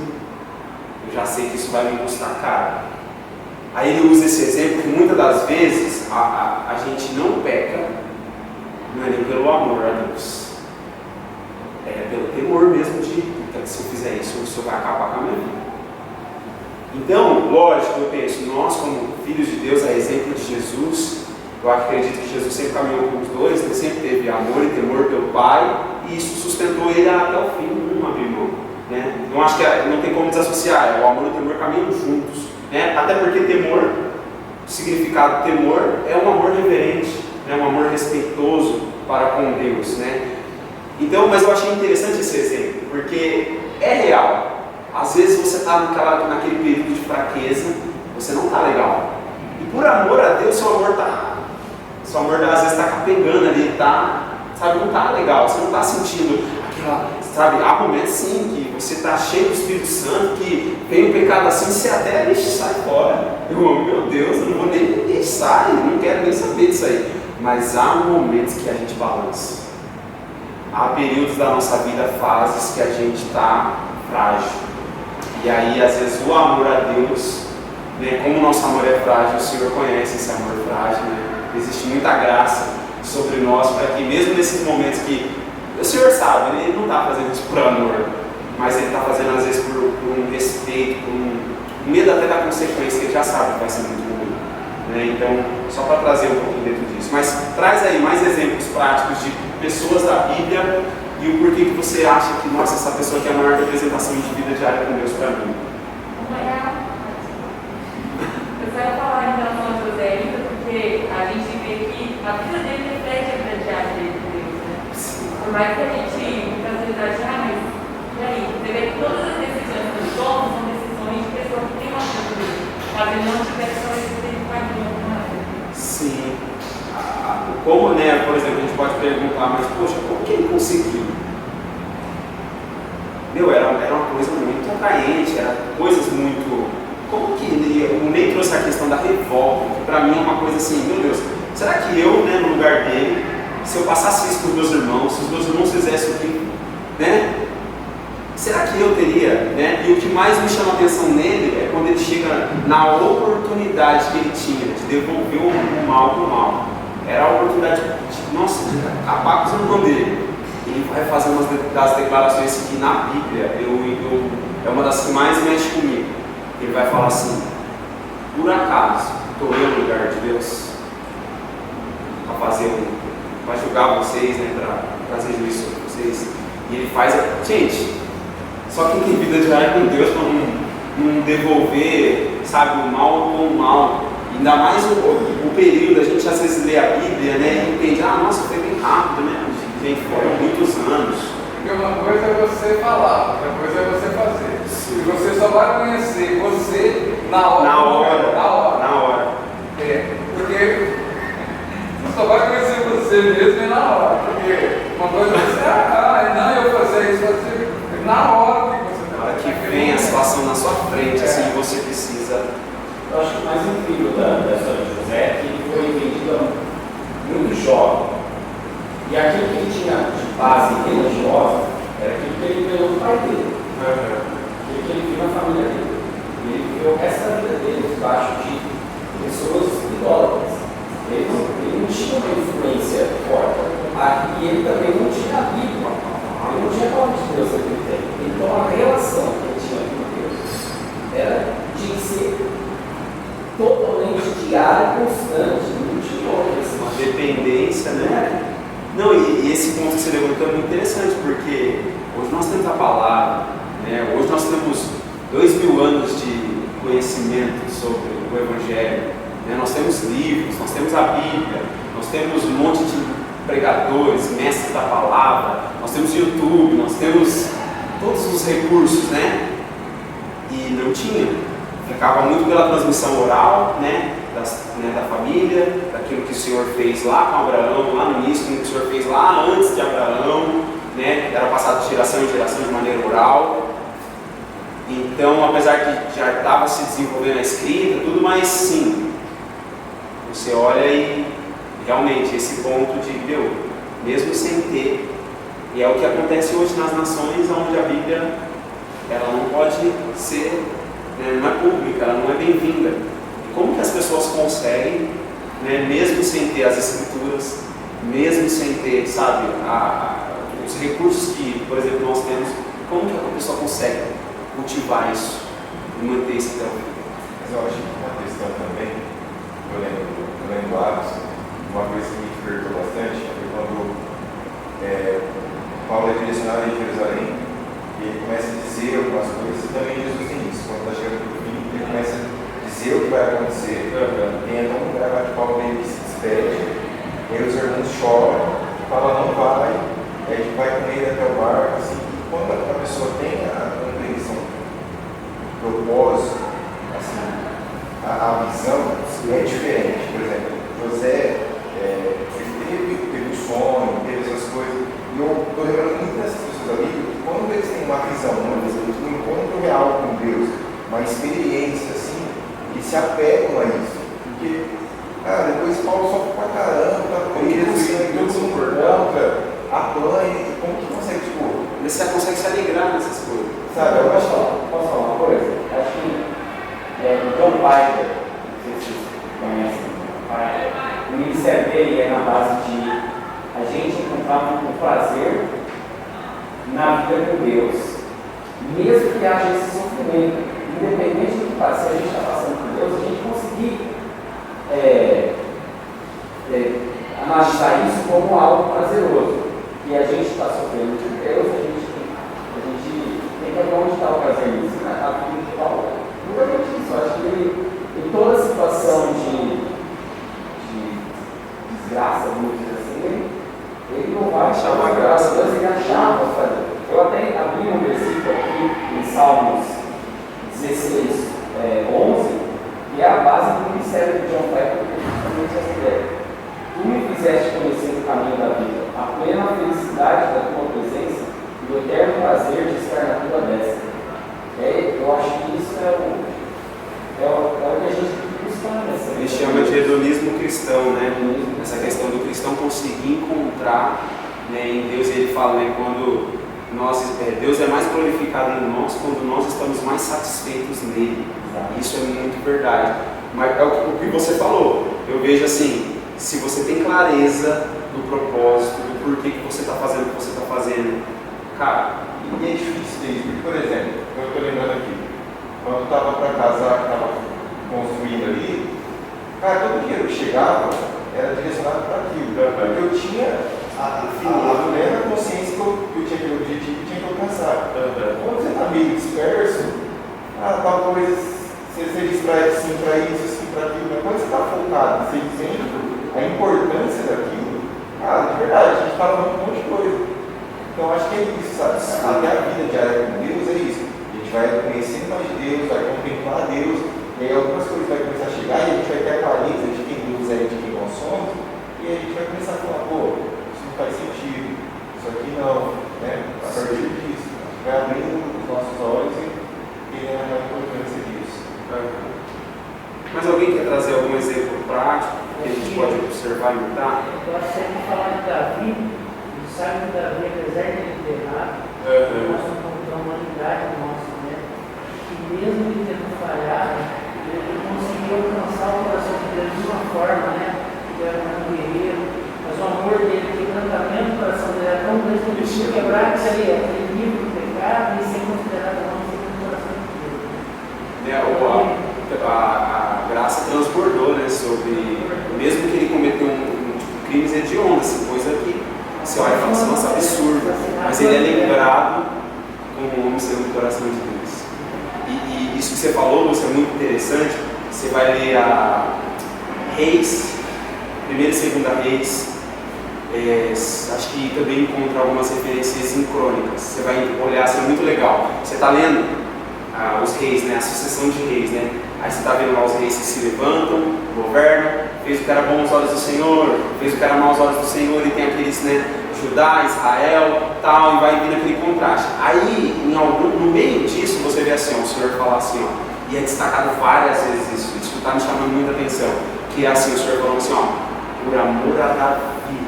eu já sei que isso vai me custar caro. Aí ele usa esse exemplo que muitas das vezes a gente não peca, não é nem pelo amor a Deus, é pelo temor mesmo de que se eu fizer isso, isso vai acabar com a minha vida. Então, lógico, eu penso, nós como filhos de Deus, a exemplo de Jesus, eu acredito que Jesus sempre caminhou com os dois, ele sempre teve amor e temor pelo Pai, e isso sustentou ele até o fim, não abriu mão. Né? Não acho que não tem como desassociar, o amor e o temor caminham juntos. Né? Até porque temor, o significado de temor é um amor reverente, né? Um amor respeitoso para com Deus. Né? Então, mas eu achei interessante esse exemplo, porque é real. Às vezes você está naquele período de fraqueza, você não está legal. E por amor a Deus, seu amor às vezes está capengando ali, sabe, não está legal, você não está sentindo aquela, sabe, há momentos sim que você está cheio do Espírito Santo, que vem um pecado assim, você até sai fora. Meu Deus, eu não vou nem deixar, não quero nem saber disso aí. Mas há momentos que a gente balança. Há períodos da nossa vida, fases que a gente está frágil. E aí, às vezes, o amor a Deus, né, como o nosso amor é frágil, o Senhor conhece esse amor frágil, né? Existe muita graça sobre nós, para que mesmo nesses momentos que o Senhor sabe, ele não está fazendo isso por amor, mas ele está fazendo às vezes por um respeito, por um medo até da consequência, que ele já sabe que vai ser muito ruim. Né? Então, só para trazer um pouquinho dentro disso. Mas traz aí mais exemplos práticos de pessoas da Bíblia e o porquê que você acha que, nossa, essa pessoa aqui é a maior representação de vida diária com Deus para mim. Eu quero falar em relação a José ainda, porque a gente vê que a vida dele reflete a vida diária dele com Deus, né? Por mais que a gente muitas vezes ache, mas e aí? Você vê que todas as decisões que ele toma são decisões de pessoas que têm uma vida dele, caso ele não tivesse só esse tempo com a vida. Sim. Como, né, por exemplo, a gente pode perguntar, mas poxa, como que ele conseguiu? Era uma coisa muito atraente, era coisas muito... Como que ele... O Ney trouxe a questão da revolta, que para mim é uma coisa assim, meu Deus, será que eu, né, no lugar dele, se eu passasse isso com os meus irmãos, se os meus irmãos fizessem o que, né? Será que eu teria, né? E o que mais me chama a atenção nele é quando ele chega na oportunidade que ele tinha de devolver o mal com o mal. Era a oportunidade de acabar com os irmãos dele. Ele vai fazer uma das declarações que na Bíblia é uma das que mais mexe comigo. Ele vai falar assim: por acaso estou eu no lugar de Deus para julgar vocês, né, para trazer juízo sobre vocês? E ele faz, gente, só quem tem vida diária com Deus para não devolver, sabe, o mal com o mal. Ainda mais o período, a gente às vezes lê a Bíblia, né, e entende, nossa, foi bem rápido, né? Gente, foram muitos anos. Porque uma coisa é você falar, outra coisa é você fazer. Sim. E você só vai conhecer você na hora. Na hora. Porque você só vai conhecer você mesmo na hora. Porque uma coisa é você, não, eu fazer isso, fazer na hora que você Na hora que vem a situação na sua frente, assim, você precisa. Eu acho que o mais incrível da história de José é que ele foi vendido muito jovem. E aquilo que ele tinha de base religiosa era aquilo que ele ganhou do pai dele. Porque ele viu na família dele. Ele viveu o resto da vida dele debaixo de pessoas idólatras. Ele não tinha uma influência forte. E ele também não tinha a Bíblia. Ele não tinha a palavra de Deus naquele tempo. Então a relação que ele tinha com Deus tinha que ser totalmente diária, constante, não tinha outra. Uma dependência, né? Não, e esse ponto que você levantou é muito interessante, porque hoje nós temos a palavra, né? Hoje nós temos 2000 anos de conhecimento sobre o Evangelho, né? Nós temos livros, nós temos a Bíblia, nós temos um monte de pregadores, mestres da palavra, nós temos YouTube, nós temos todos os recursos, né? E não tinha. Ficava muito pela transmissão oral, né? Da família, daquilo que o Senhor fez lá com Abraão, lá no início, aquilo que o Senhor fez lá antes de Abraão, né? Era passado de geração em geração de maneira oral. Então, apesar que já estava se desenvolvendo a escrita, tudo, mas sim, você olha e realmente esse ponto de, mesmo sem ter, e é o que acontece hoje nas nações onde a Bíblia ela não pode ser, né, não é pública, ela não é bem-vinda. Como que as pessoas conseguem, né, mesmo sem ter as escrituras, mesmo sem ter, sabe, os recursos que, por exemplo, nós temos, como que a pessoa consegue cultivar isso e manter isso até o fim? Mas eu acho que uma questão também, eu lembro Atos, uma coisa que me despertou bastante foi quando Paulo é direcionado em Jerusalém e ele começa a dizer algumas coisas, e também Jesus tem isso, quando está chegando no fim, ele começa a dizer o que vai acontecer. Tem até um lugar lá que Paulo meio que se despede, e aí os irmãos choram, falam não vai, e aí vai com ele até o barco, assim, e quando a pessoa tem a compreensão, o propósito, assim, a visão é diferente. Por exemplo, José ele teve um sonho, teve essas coisas, e eu estou lembrando muito dessas pessoas ali, que quando eles têm uma visão, um encontro real com Deus, uma experiência assim, eles se apegam a isso, porque, cara, depois Paulo sofre pra caramba, tá preso, e todo mundo contra, apanha, como que consegue, tipo, Você consegue se alegrar nessas coisas, sabe? Eu acho que Posso falar uma coisa? Acho que o John Piper, não sei se vocês conhecem, o ministério dele é na base de a gente encontrar um prazer na vida com Deus, mesmo que haja esse sofrimento, independente do que passe, se a gente está passando por Deus, a gente conseguir analisar isso como algo prazeroso, que a gente está sofrendo por Deus, a gente tem que ver onde está o prazer nisso, né? A vida de Paulo, puramente isso. Eu acho que ele, em toda situação de desgraça, vamos dizer assim, ele não vai achar uma graça, Deus, ele achava fazer. Eu até abri um versículo aqui em Salmos 16, 11, que é a base do ministério de John Piper, que é justamente essa ideia. Tu me fizeste conhecer o caminho da vida, a plena felicidade da tua presença e o eterno prazer de estar na tua destra. Eu acho que isso é o que a gente tem que buscar nessa. Ele chama de hedonismo cristão, né? Essa questão do cristão conseguir encontrar, né, em Deus. Ele fala, né, quando Deus é mais glorificado em nós quando nós estamos mais satisfeitos nele. Isso é muito verdade. Mas é o que você falou. Eu vejo assim, se você tem clareza do propósito, do porquê que você está fazendo o que você está fazendo, cara, e é difícil isso, porque, por exemplo, eu estou lembrando aqui, quando eu estava para casar, estava construindo ali, cara, todo dinheiro que chegava era direcionado para aquilo, porque eu tinha a plena consciência que eu tinha aquele objetivo e tinha que alcançar. Quando você está meio disperso, talvez você distrai assim para isso, assim para aquilo, mas quando você está focado, você entende a importância daquilo, de verdade, a gente fala um monte de coisa. Então acho que é isso, sabe? Até a vida diária com Deus é isso. A gente vai conhecendo mais de Deus, vai contemplar Deus, e aí algumas coisas vai começar a chegar e a gente vai ter a clareza de quem Deus é e de quem nós somos, e aí a gente vai começar a falar, pô, isso não faz sentido, isso aqui não, né? A partir disso, a gente vai abrindo os nossos olhos e entendendo a importância disso. Mas alguém quer trazer algum exemplo prático que a gente pode observar e imitar? Eu gosto sempre de falar de Davi, a gente sabe que Davi, apesar de ele ter errado, nós somos contra a humanidade, transbordou, né, sobre, mesmo que ele cometeu crimes hediondos, assim, coisa que você olha e fala assim, nossa, absurdo, mas ele é lembrado como um homem segundo o coração de Deus. E isso que você falou, Lúcio, é muito interessante. Você vai ler a Reis, 1ª e 2ª Reis, acho que também encontra algumas referências em crônicas. Você vai olhar, assim, é muito legal. Você está lendo os reis, né, a sucessão de reis, né? Aí você está vendo lá os reis que se levantam, governam, fez o que era bom aos olhos do Senhor, fez o que era mau aos olhos do Senhor, e tem aqueles, né, Judá, Israel, tal, e vai vindo aquele contraste. Aí, no meio disso, você vê assim, ó, o Senhor fala assim, ó, e é destacado várias vezes isso está me chamando muita atenção, que é assim, o Senhor falando assim, ó, por amor a Davi,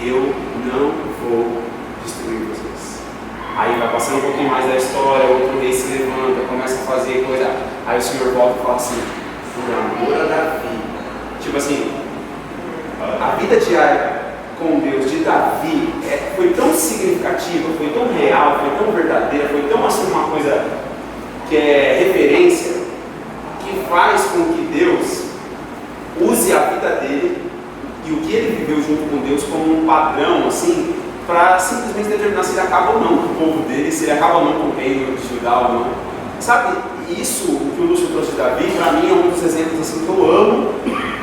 eu não vou destruir vocês. Aí vai passando um pouquinho mais da história, outro rei se levanta, começa a fazer coisa, aí o Senhor volta e fala assim, por amor a Davi. Tipo assim, a vida diária com Deus de Davi foi tão significativa, foi tão real, foi tão verdadeira, foi tão assim uma coisa que é referência, que faz com que Deus use a vida dele e o que ele viveu junto com Deus como um padrão, assim, para simplesmente determinar se ele acaba ou não com o povo dele, se ele acaba ou não com o reino de Judá ou não. Sabe, isso, o que o Lúcio trouxe de Davi, para mim é um dos exemplos assim, que eu amo,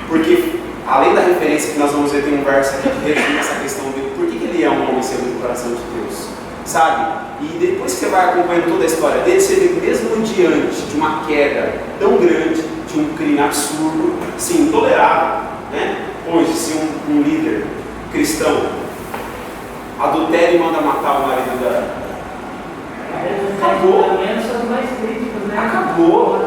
porque além da referência que nós vamos ver, tem um verso aqui que resume essa questão de por que ele é um homem segundo o coração de Deus, sabe? E depois que você vai acompanhando toda a história dele, você vê que mesmo diante de uma queda tão grande, de um crime absurdo, sim, intolerável, né? Hoje, se um líder cristão adultera e manda matar o marido da... Acabou.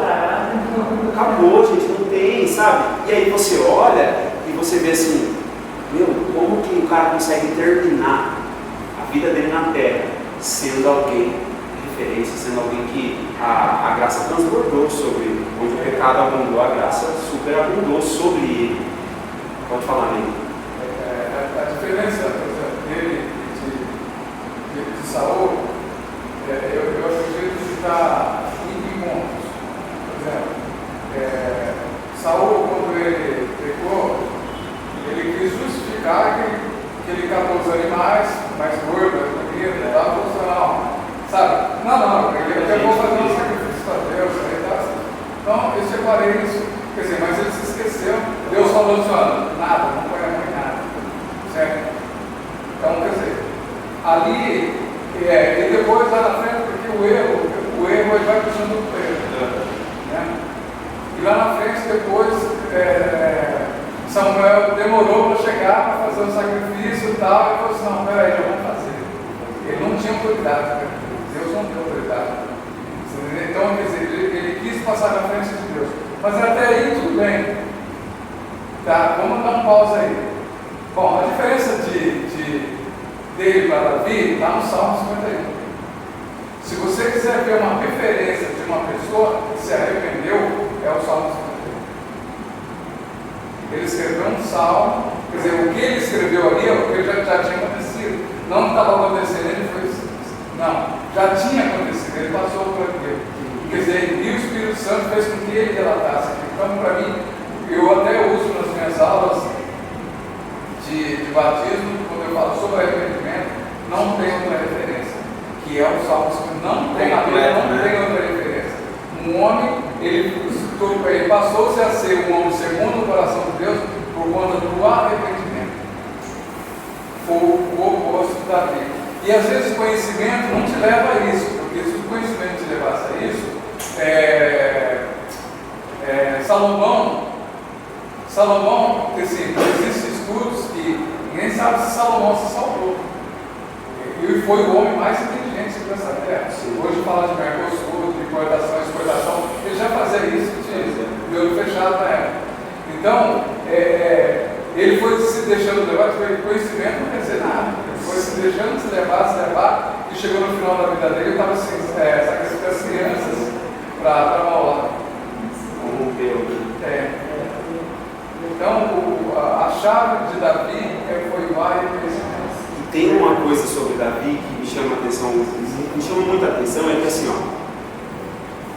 Acabou, gente, não tem, sabe? E aí você olha e você vê assim, meu, como que o cara consegue terminar a vida dele na terra sendo alguém referência, sendo alguém que a graça transbordou sobre ele, onde o pecado abundou, a graça superabundou sobre ele. Pode falar, Ney. A diferença, por exemplo, dele de Saul, eu acredito que está em pontos. Por exemplo, Saul, quando ele pecou, ele quis justificar que ele catou os animais mais gordos, bonitos, estava funcional. Sabe? Não, ele acabou fazendo um sacrifício para Deus. Então, eu separei isso. Quer dizer, mas ele se esqueceu. Deus falou assim, nada, não põe a mão em nada. Certo? Então, quer dizer, ali, e depois lá na frente, porque o erro ele vai puxando o erro. Né? E lá na frente, depois, Samuel demorou para chegar para fazer o sacrifício e tal, e falou assim, não, peraí, já vamos fazer. Ele não tinha autoridade, né? Deus não tem autoridade. Então, quer dizer, ele quis passar na frente de Deus. Mas até aí tudo bem. Tá, vamos dar um pausa aí. Bom, a diferença dele para Davi está no Salmo 51. Se você quiser ver uma referência de uma pessoa que se arrependeu, é o Salmo 51. Ele escreveu um salmo, quer dizer, o que ele escreveu ali é o que já tinha acontecido. Não que estava acontecendo, ele foi. Não, já tinha acontecido, ele passou por aquilo. Quer dizer, e o Espírito Santo fez com que ele relatasse aquilo. Então, para mim, eu até uso nas minhas aulas de batismo, quando eu falo sobre arrependimento, não tem outra referência, que é o Salmo 51. Não tem outra referência. Um homem, ele passou-se a ser um homem segundo o coração de Deus por conta do arrependimento. Foi o oposto da vida. E às vezes o conhecimento não te leva a isso, porque se o conhecimento te levasse a isso, Salomão, assim, existem estudos que ninguém sabe se Salomão se salvou. Ele foi o homem mais inteligente dessa terra. Hoje fala de Mercosul, de importação e exportação, ele já fazia isso, tinha olho fechado na época. Então, ele foi se deixando levar, porque conhecimento não quer dizer nada. Ele foi se deixando se levar, e chegou no final da vida dele, ele estava sacrificando as crianças para maular. Como Deus. Então, a chave de Davi foi o arrependimento. E tem uma coisa sobre Davi que me chama a atenção, me chama muita atenção, é que assim, ó,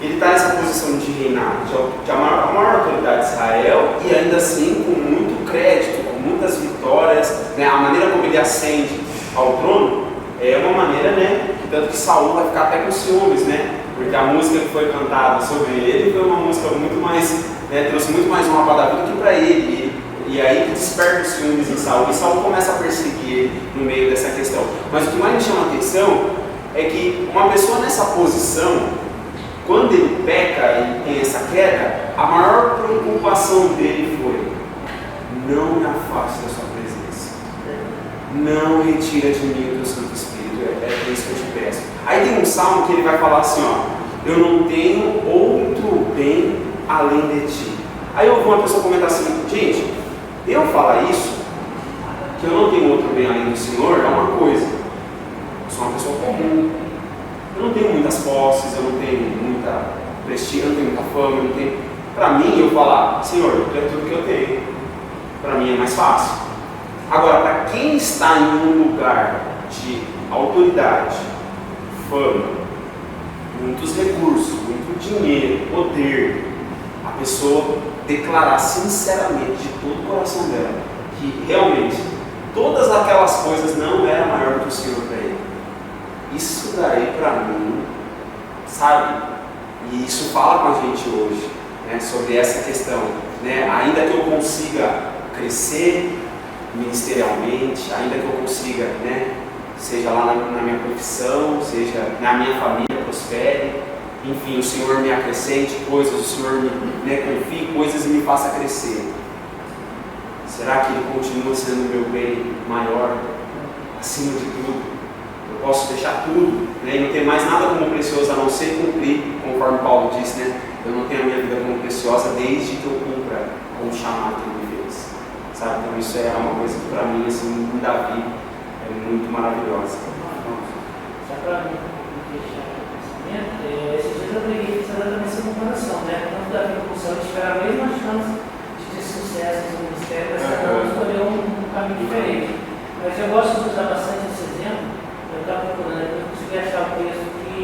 ele está nessa posição de reinar, de a maior autoridade de Israel, e ainda assim com muito crédito, com muitas vitórias, né? A maneira como ele ascende ao trono é uma maneira, né, que tanto que Saul vai ficar até com ciúmes, né? Porque a música que foi cantada sobre ele foi uma música muito mais, né, trouxe muito mais uma para Davi do que para ele. E aí desperta os ciúmes em Saul, e Saul começa a perseguir ele no meio dessa questão. Mas o que mais me chama a atenção é que uma pessoa nessa posição, quando ele peca e tem essa queda, a maior preocupação dele foi: não me afaste da sua presença, não retira de mim o teu Santo Espírito, é isso que eu te peço. Aí tem um salmo que ele vai falar assim, ó: eu não tenho outro bem além de ti. Aí eu ouvi uma pessoa comentar assim: gente, eu falar isso, que eu não tenho outro bem além do Senhor, é uma coisa. Eu sou uma pessoa comum, eu não tenho muitas posses, eu não tenho muita prestígio, eu não tenho muita fama, eu não tenho... Para mim, eu falar: Senhor, é tudo que eu tenho, para mim é mais fácil. Agora, para quem está em um lugar de autoridade, fama, muitos recursos, muito dinheiro, poder, a pessoa declarar sinceramente, de todo o coração dela, que realmente todas aquelas coisas não eram maior que o Senhor para ele. Isso daí para mim, sabe? E isso fala com a gente hoje, né, sobre essa questão, né? Ainda que eu consiga crescer ministerialmente, ainda que eu consiga, né, seja lá na minha profissão, seja na minha família, prospere, enfim, o Senhor me acrescente coisas, o Senhor me confie coisas e me faça crescer. Será que Ele continua sendo o meu bem maior, acima de tudo? Eu posso deixar tudo, né, e não ter mais nada como precioso a não ser cumprir, conforme Paulo disse, né? Eu não tenho a minha vida como preciosa desde que eu cumpra com o chamado que Ele me fez. Sabe? Então isso é uma coisa que para mim, assim, em Davi, é muito maravilhosa. Só para mim deixar o pensamento, esses dias eu preguei exatamente essa comparação, né? Quando Davi e Saul tiveram a mesma chance de ter sucesso no ministério, mas cada um escolheu um caminho diferente. Mas eu gosto de usar bastante esse exemplo. Eu estava procurando, eu consegui achar o texto que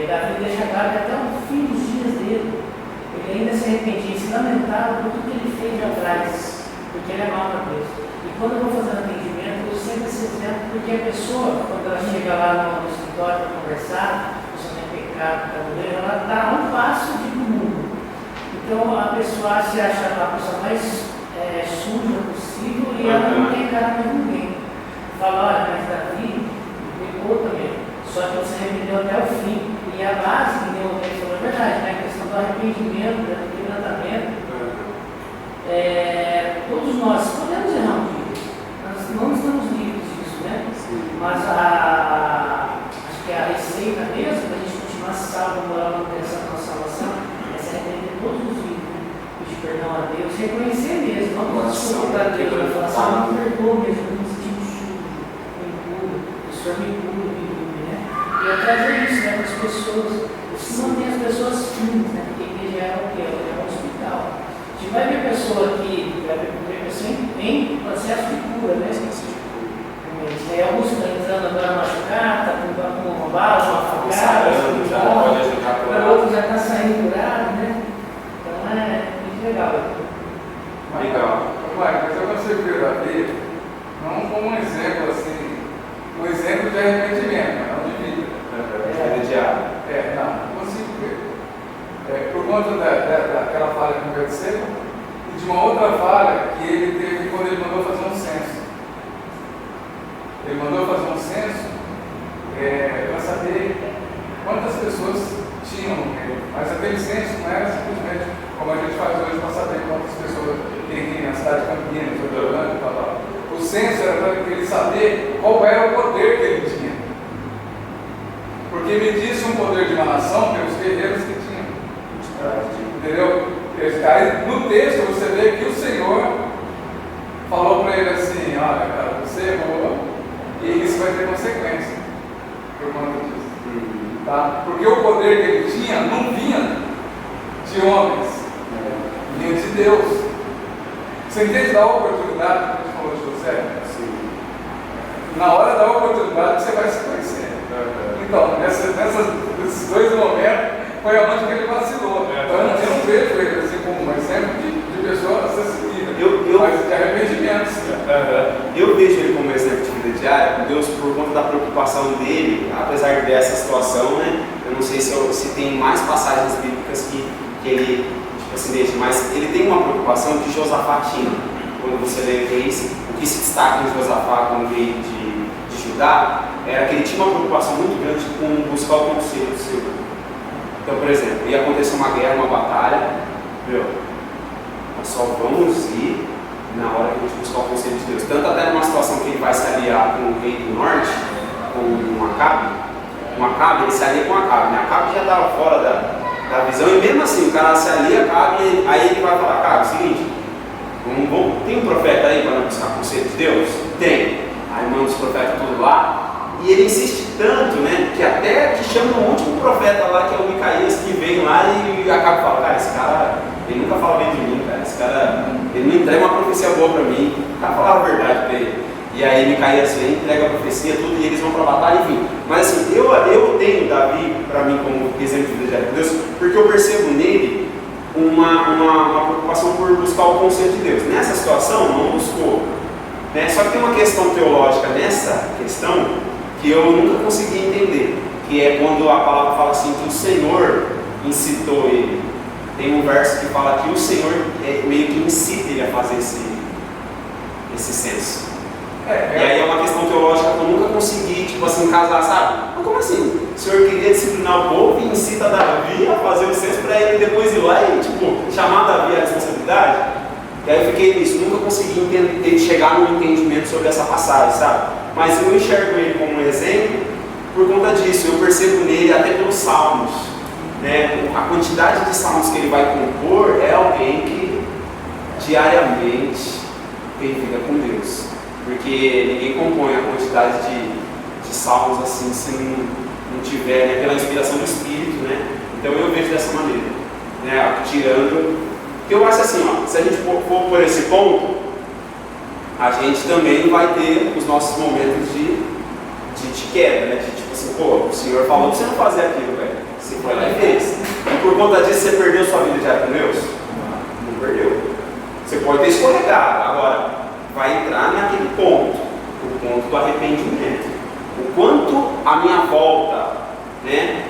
Davi deixa claro que até o fim dos dias dele, ele ainda se arrependia, se lamentava por tudo que ele fez de atrás, porque ele é mau para Deus. E quando eu vou fazendo atendimento, eu sempre esse exemplo, porque a pessoa, quando ela chega lá no escritório para conversar, a pessoa tem pecado, ela está a um passo de mundo. Então a pessoa se acha a pessoa mais suja possível e ela não tem cara mais ninguém. Fala: olha, mas Davi pecou também, só que você arrependeu até o fim. E a base que deu falou a verdade, né? A questão do arrependimento, do quebrantamento. Todos nós podemos errar um dia, nós não estamos livres disso, né? Mas acho que a receita mesmo, para a gente continuar salvo, moral, pensando na nossa salvação, é se arrepender todos os dias, pedir perdão a Deus, reconhecer mesmo, não posso desculpar a Deus, mas falar assim: não perdoa mesmo, eu me senti sujo, impuro, o Senhor me cura, me ilumina, né? E eu trazer isso, né, para as pessoas, se mantém as pessoas firmes, né? Porque a igreja é o quê? É um hospital. A gente vai ver pessoa que vai ver pessoa em processo de cura, né? Alguns estão entrando agora machucado, está com uma bala, uma facada, outros já está saindo curado, né? Então é muito legal. Legal. Mas eu consigo ver Davi não como um exemplo assim, um exemplo de arrependimento, mas não de vida. Vida diária. Não consigo ver. Por conta daquela falha com o Betseba e de uma outra falha que ele teve quando ele mandou fazer um censo. Ele mandou fazer um censo para saber quantas pessoas tinham no reino. Mas aquele censo não era simplesmente como a gente faz hoje para saber quantas pessoas tem na cidade de Campinas, Orlando e tal. O censo era para ele saber qual era o poder que ele tinha. Porque me disse um poder de uma nação pelos guerreiros que tinham. Entendeu? Aí, no texto você vê que o Senhor falou para ele assim: olha, cara, você errou e isso vai ter consequência por conta disso. Tá? Porque o poder que ele tinha não vinha de homens, vinha de Deus. Você entende da oportunidade que a gente falou de José? Sim. Na hora da oportunidade você vai se conhecer. Então, nesses dois momentos, foi aonde que ele vacilou. Então eu não vejo ele assim como um exemplo de pessoa a ser seguida, mas de arrependimento. Eu vejo ele como exemplo de vida diária com Deus por conta da preocupação dele, apesar dessa situação, né? Eu não sei se tem mais passagens bíblicas que ele, tipo assim, deixa, mas ele tem uma preocupação que Josafá tinha. Quando você lê Reis, o que se destaca em Josafá quando veio de Judá, era que ele tinha uma preocupação muito grande com buscar o conselho do Senhor. Então, por exemplo, ia acontecer uma guerra, uma batalha, nós só vamos ir na hora que a gente buscar o conselho de Deus. Tanto até numa situação que ele vai se aliar com o rei do norte, com Acabe, ele se alia com Acabe, né? Acabe já estava fora da visão, e mesmo assim, o cara se alia, Acabe, aí ele vai falar, cara, é o seguinte, tem um profeta aí para buscar o conselho de Deus? Tem. Aí manda os profetas tudo lá, e ele insiste tanto, né, que até que chama o último profeta lá, que é o Micaías, que vem lá e Acabe fala, cara, esse cara, ele nunca fala bem de mim, cara, esse cara, ele não entrega uma profecia boa para mim, o cara falava a verdade para ele. E aí Micaías vem, entrega a profecia, tudo, e eles vão para a batalha, enfim. Mas assim, eu tenho Davi para mim como exemplo de vida de Deus, porque eu percebo nele uma preocupação por buscar o conselho de Deus. Nessa situação, não buscou. Né? Só que tem uma questão teológica nessa questão que eu nunca consegui entender, que é quando a palavra fala assim, que o Senhor incitou ele. Tem um verso que fala que o Senhor meio que incita ele a fazer esse senso. E aí é uma questão teológica que eu nunca consegui, tipo assim, casar, sabe? Mas como assim? O Senhor queria disciplinar o povo e incita Davi a fazer o senso para ele depois ir lá e, tipo, chamar Davi à responsabilidade? E aí eu fiquei nisso, nunca consegui entender, chegar num entendimento sobre essa passagem, sabe? Mas eu enxergo ele como um exemplo por conta disso, eu percebo nele até pelos salmos, né? A quantidade de salmos que ele vai compor é alguém que diariamente tem vida com Deus. Porque ninguém compõe a quantidade de salmos assim se não tiver, né, pela inspiração do Espírito, né? Então eu vejo dessa maneira, né? Tirando. Porque eu acho assim, ó, se a gente for por esse ponto, a gente também vai ter os nossos momentos de queda, né? De tipo assim, pô, o Senhor falou que você não fazer aquilo, velho. Você foi lá e fez. E por conta disso você perdeu sua vida já com Deus? Não perdeu. Você pode ter escorregado, agora vai entrar naquele ponto, o ponto do arrependimento. O quanto a minha volta, né,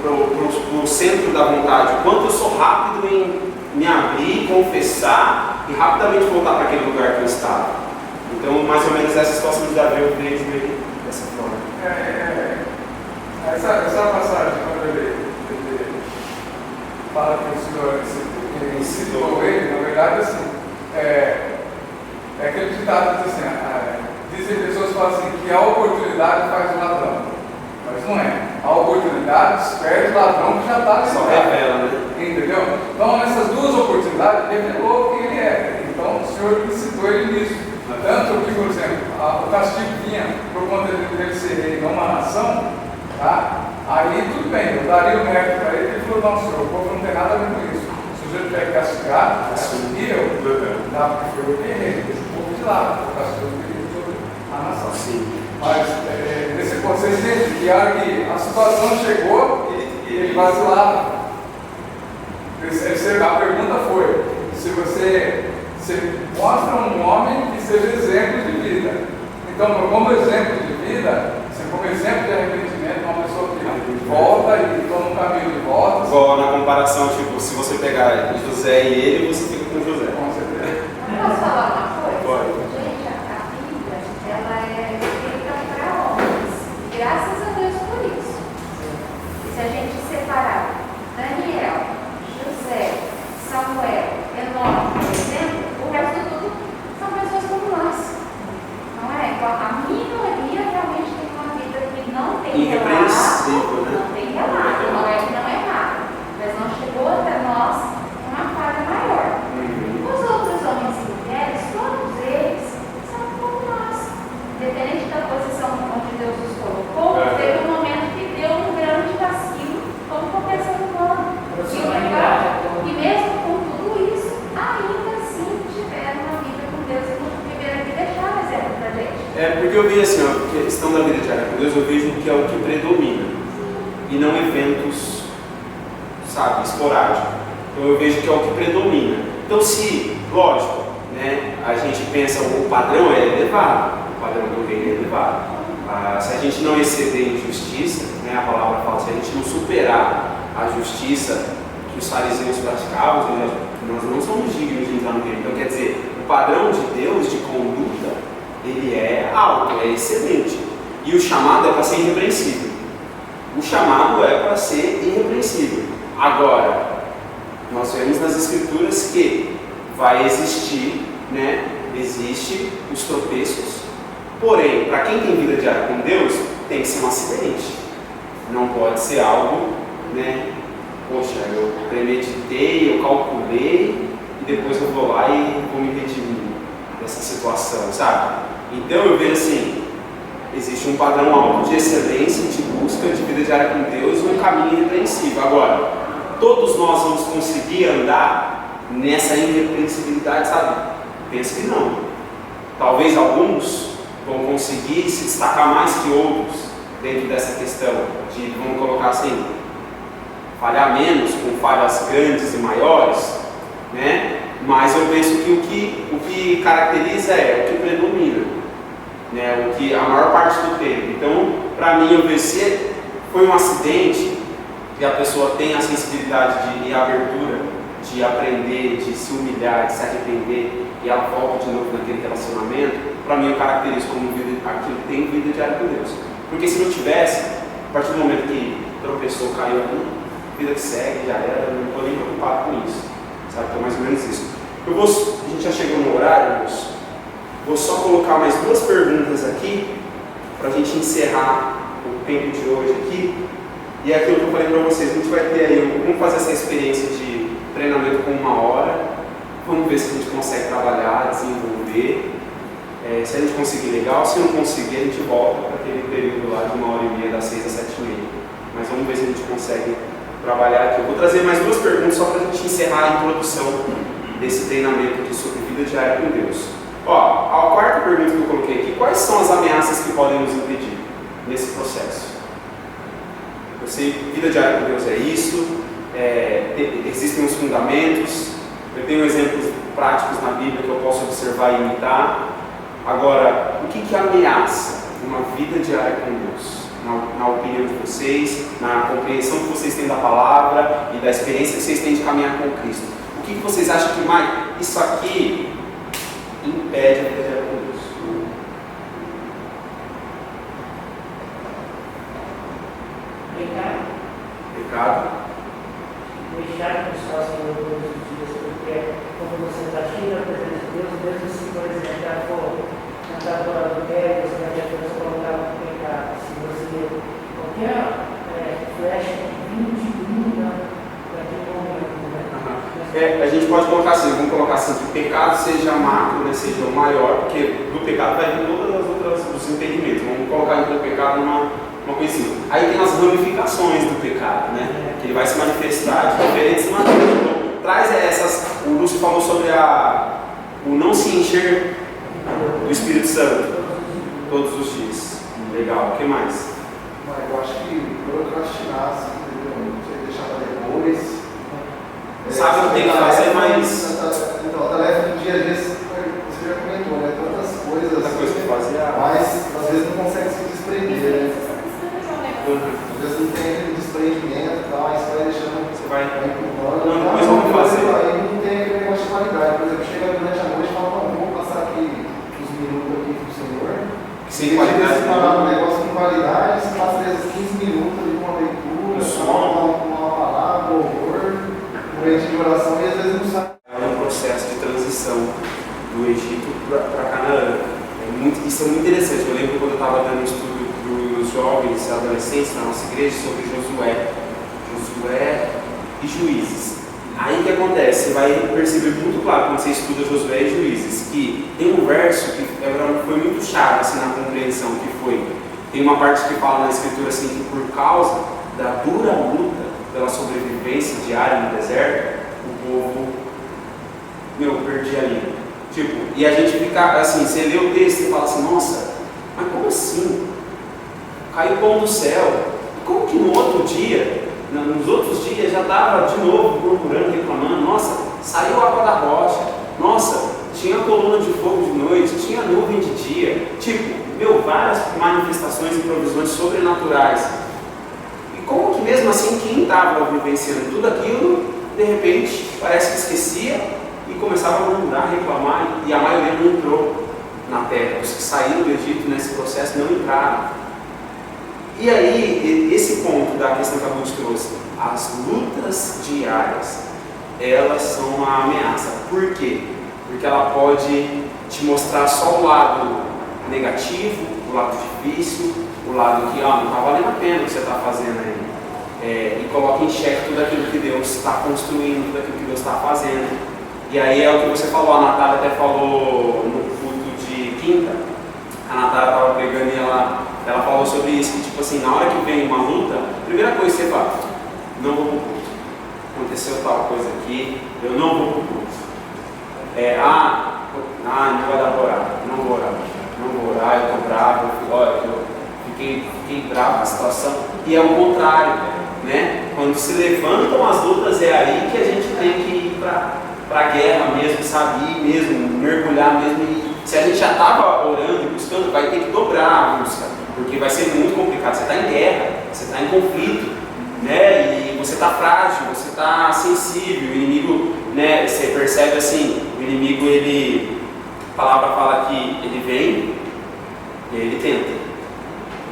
para o centro da vontade, o quanto eu sou rápido em me abrir, confessar e rapidamente voltar para aquele lugar que eu estava. Então, mais ou menos essa situação de Davi eu vejo dessa forma. Essa passagem, quando ele fala que o Senhor incitou ele, na verdade, assim, é aquele ditado que diz assim, dizem pessoas que falam assim, que a oportunidade faz o ladrão. Mas não é. A oportunidade desperte o ladrão que já está Só revela, né? Entendeu? Então, nessas duas oportunidades, revelou quem ele é. Então, o Senhor incitou ele nisso. Tanto que, por exemplo, o castigo vinha por conta dele ser rei, não uma nação, tá? Aí tudo bem, eu daria o mérito para ele, ele falou, não, senhor, o povo não tem nada a ver com isso. Se o sujeito tiver que castigar, assumir eu, tá? Porque foi o que errei, deixa o povo de lado, o castigo sobre a nação. Sim. Mas nesse ponto, vocês entendem que a situação chegou e ele vacilava. A pergunta foi, se você mostra um homem que seja exemplo de vida. Então, como exemplo de vida, como exemplo de arrependimento, uma pessoa que volta e toma um caminho de volta. Igual na comparação, tipo, se você pegar José e ele, você fica com José. Com certeza. Posso falar uma coisa? Pode. Gente, a Bíblia, ela é feita para homens. Graças a Deus por isso. Se a gente separar Daniel, José, Samuel, Enoque, por exemplo, o resto tudo são pessoas como nós. Não é? Então, a minoria realmente tem uma vida que não tem relato, não tem relato, não é que não é nada, mas não chegou até nós uma falha maior. Os outros homens e mulheres, todos eles são como nós. Independente da posição onde Deus os colocou, teve um momento que deu um grande vacilo, como qualquer ser humano. E mesmo com tudo isso, ainda assim tiveram uma vida com Deus e não viveram aqui deixar um exemplo pra gente. Porque eu vejo assim, ó, a questão da vida diária com Deus, eu vejo que é o que predomina. E não eventos sabe, esporádico. Então eu vejo que é o que predomina. Então se, lógico, né, a gente pensa o padrão é elevado, o padrão do reino é elevado. Se a gente não exceder em justiça, né, a palavra fala, se a gente não superar a justiça que os fariseus praticavam, né, nós não somos dignos de entrar no reino. Então quer dizer, o padrão de Deus de conduta, ele é alto, é excelente. E o chamado é para ser irrepreensível. O chamado é para ser irrepreensível. Agora, nós vemos nas Escrituras que vai existir, né? Existe os tropeços. Porém, para quem tem vida diária com Deus, tem que ser um acidente. Não pode ser algo, né? Poxa, eu premeditei, eu calculei e depois eu vou lá e vou me redimir dessa situação, sabe? Então eu vejo assim, existe um padrão alto de excelência, de busca de vida diária com Deus e um caminho irrepreensível. Agora, todos nós vamos conseguir andar nessa irrepreensibilidade, sabe? Penso que não. Talvez alguns vão conseguir se destacar mais que outros dentro dessa questão de, vamos colocar assim, falhar menos com falhas grandes e maiores, né? Mas eu penso que o que caracteriza é o que predomina, né? O que a maior parte do tempo. Então, para mim, eu vejo se foi um acidente e a pessoa tem a sensibilidade e a abertura de aprender, de se humilhar, de se arrepender e ela volta de novo naquele relacionamento, para mim eu caracterizo como aquilo que tem vida diária com Deus. Porque se não tivesse, a partir do momento que tropeçou, caiu ali, vida que segue, já era, não estou nem preocupado com isso. Sabe? Então, mais ou menos isso. A gente já chegou no horário, moço. Vou só colocar mais duas perguntas aqui, para a gente encerrar o tempo de hoje aqui. E é aquilo que eu falei para vocês, a gente vai ter aí, vamos fazer essa experiência de treinamento com 1 hora. Vamos ver se a gente consegue trabalhar, desenvolver. Se a gente conseguir, legal. Se não conseguir, a gente volta para aquele período lá de 1h30, das 6 às 7h30. Mas vamos ver se a gente consegue trabalhar aqui. Eu vou trazer mais duas perguntas só para a gente encerrar a introdução desse treinamento aqui sobre vida diária com Deus. Ó, a quarta pergunta que eu coloquei aqui: quais são as ameaças que podem nos impedir nesse processo? Eu sei que vida diária com Deus é isso, existem os fundamentos, eu tenho exemplos práticos na Bíblia que eu posso observar e imitar. Agora, o que ameaça uma vida diária com Deus? Na opinião de vocês, na compreensão que vocês têm da palavra e da experiência que vocês têm de caminhar com Cristo. O que vocês acham que mais isso aqui impede a vida diária com Deus? Pecado. Deixar que os façam todos os dias, porque quando você está cheio da presença de Deus, mesmo assim, por exemplo, já for cantar do adultério, você vai ter que colocar no pecado. Se você qualquer flecha que ilumina daquele momento, né? A gente pode colocar assim, vamos colocar assim, que o pecado seja macro, né, seja o maior, porque do pecado vai vir todas as outras os impedimentos. Vamos colocar então o pecado uma coisinha. Aí tem as ramificações do pecado, né? Que ele vai se manifestar de diferentes maneiras. Então, traz essas. O Lúcio falou sobre o não se encher do Espírito Santo todos os dias. Legal. O que mais? Eu acho que procrastinar, você deixar para depois. Sabe o que tem que fazer, mas. Então, a tarefa do dia a dia, você já comentou, né? Tantas coisas. Tanta coisa que fazer. Mas às vezes não consegue se desprender, né? Às vezes não tem aquele desprendimento e tal, aí você vai deixando. Você vai empurrando. Não, depois vamos fazer. Aí não tem aquele negócio de qualidade. Por exemplo, chega durante a noite e fala, não, vou passar aqui uns minutos aqui pro Senhor. Sem qualidade. Se falar um negócio com qualidade, você passa às vezes 15 minutos ali com uma leitura, uma palavra, um louvor, um momento de oração, e às vezes não sabe. É um processo de transição do Egito para Canaã. Isso é muito interessante. Eu lembro quando eu estava dando estudo para os jovens e adolescentes na nossa igreja sobre Josué e Juízes. Aí o que acontece? Você vai perceber muito claro quando você estuda Josué e Juízes que tem um verso que foi muito chave assim, na compreensão, que foi, tem uma parte que fala na escritura assim, que por causa da dura luta pela sobrevivência diária no deserto, o povo perdia a língua. Tipo, e a gente fica assim, você lê o texto e fala assim, nossa, mas como assim? Caiu o pão do céu. E como que no outro dia nos outros dias já estava de novo murmurando, reclamando, nossa, saiu água da rocha, nossa, tinha coluna de fogo de noite, tinha nuvem de dia, várias manifestações e provisões sobrenaturais. E como que mesmo assim quem estava vivenciando tudo aquilo, de repente, parece que esquecia e começava a murmurar, reclamar, e a maioria não entrou na terra. Os que saíram do Egito nesse processo não entraram. E aí, esse ponto da questão que a Ruth trouxe, as lutas diárias, elas são uma ameaça. Por quê? Porque ela pode te mostrar só o lado negativo, o lado difícil, o lado que não está valendo a pena o que você está fazendo aí. E coloca em xeque tudo aquilo que Deus está construindo, tudo aquilo que Deus está fazendo. E aí é o que você falou, a Natália até falou no culto de quinta. A Natália estava pregando e ela falou sobre isso, que tipo assim, na hora que vem uma luta, a primeira coisa que você fala, não vou para o culto. Aconteceu tal coisa aqui, eu não vou para o culto. Não vai dar para orar, não vou orar, eu estou bravo, eu fiquei bravo com a situação. E é o contrário, né? Quando se levantam as lutas, é aí que a gente tem que ir para a guerra mesmo, sabe? Ir mesmo, mergulhar mesmo. E se a gente já estava orando e buscando, vai ter que dobrar a busca, porque vai ser muito complicado. Você está em guerra, você está em conflito, né? E você está frágil, você está sensível. O inimigo, né? Você percebe assim, o inimigo, a palavra fala que ele vem e ele tenta.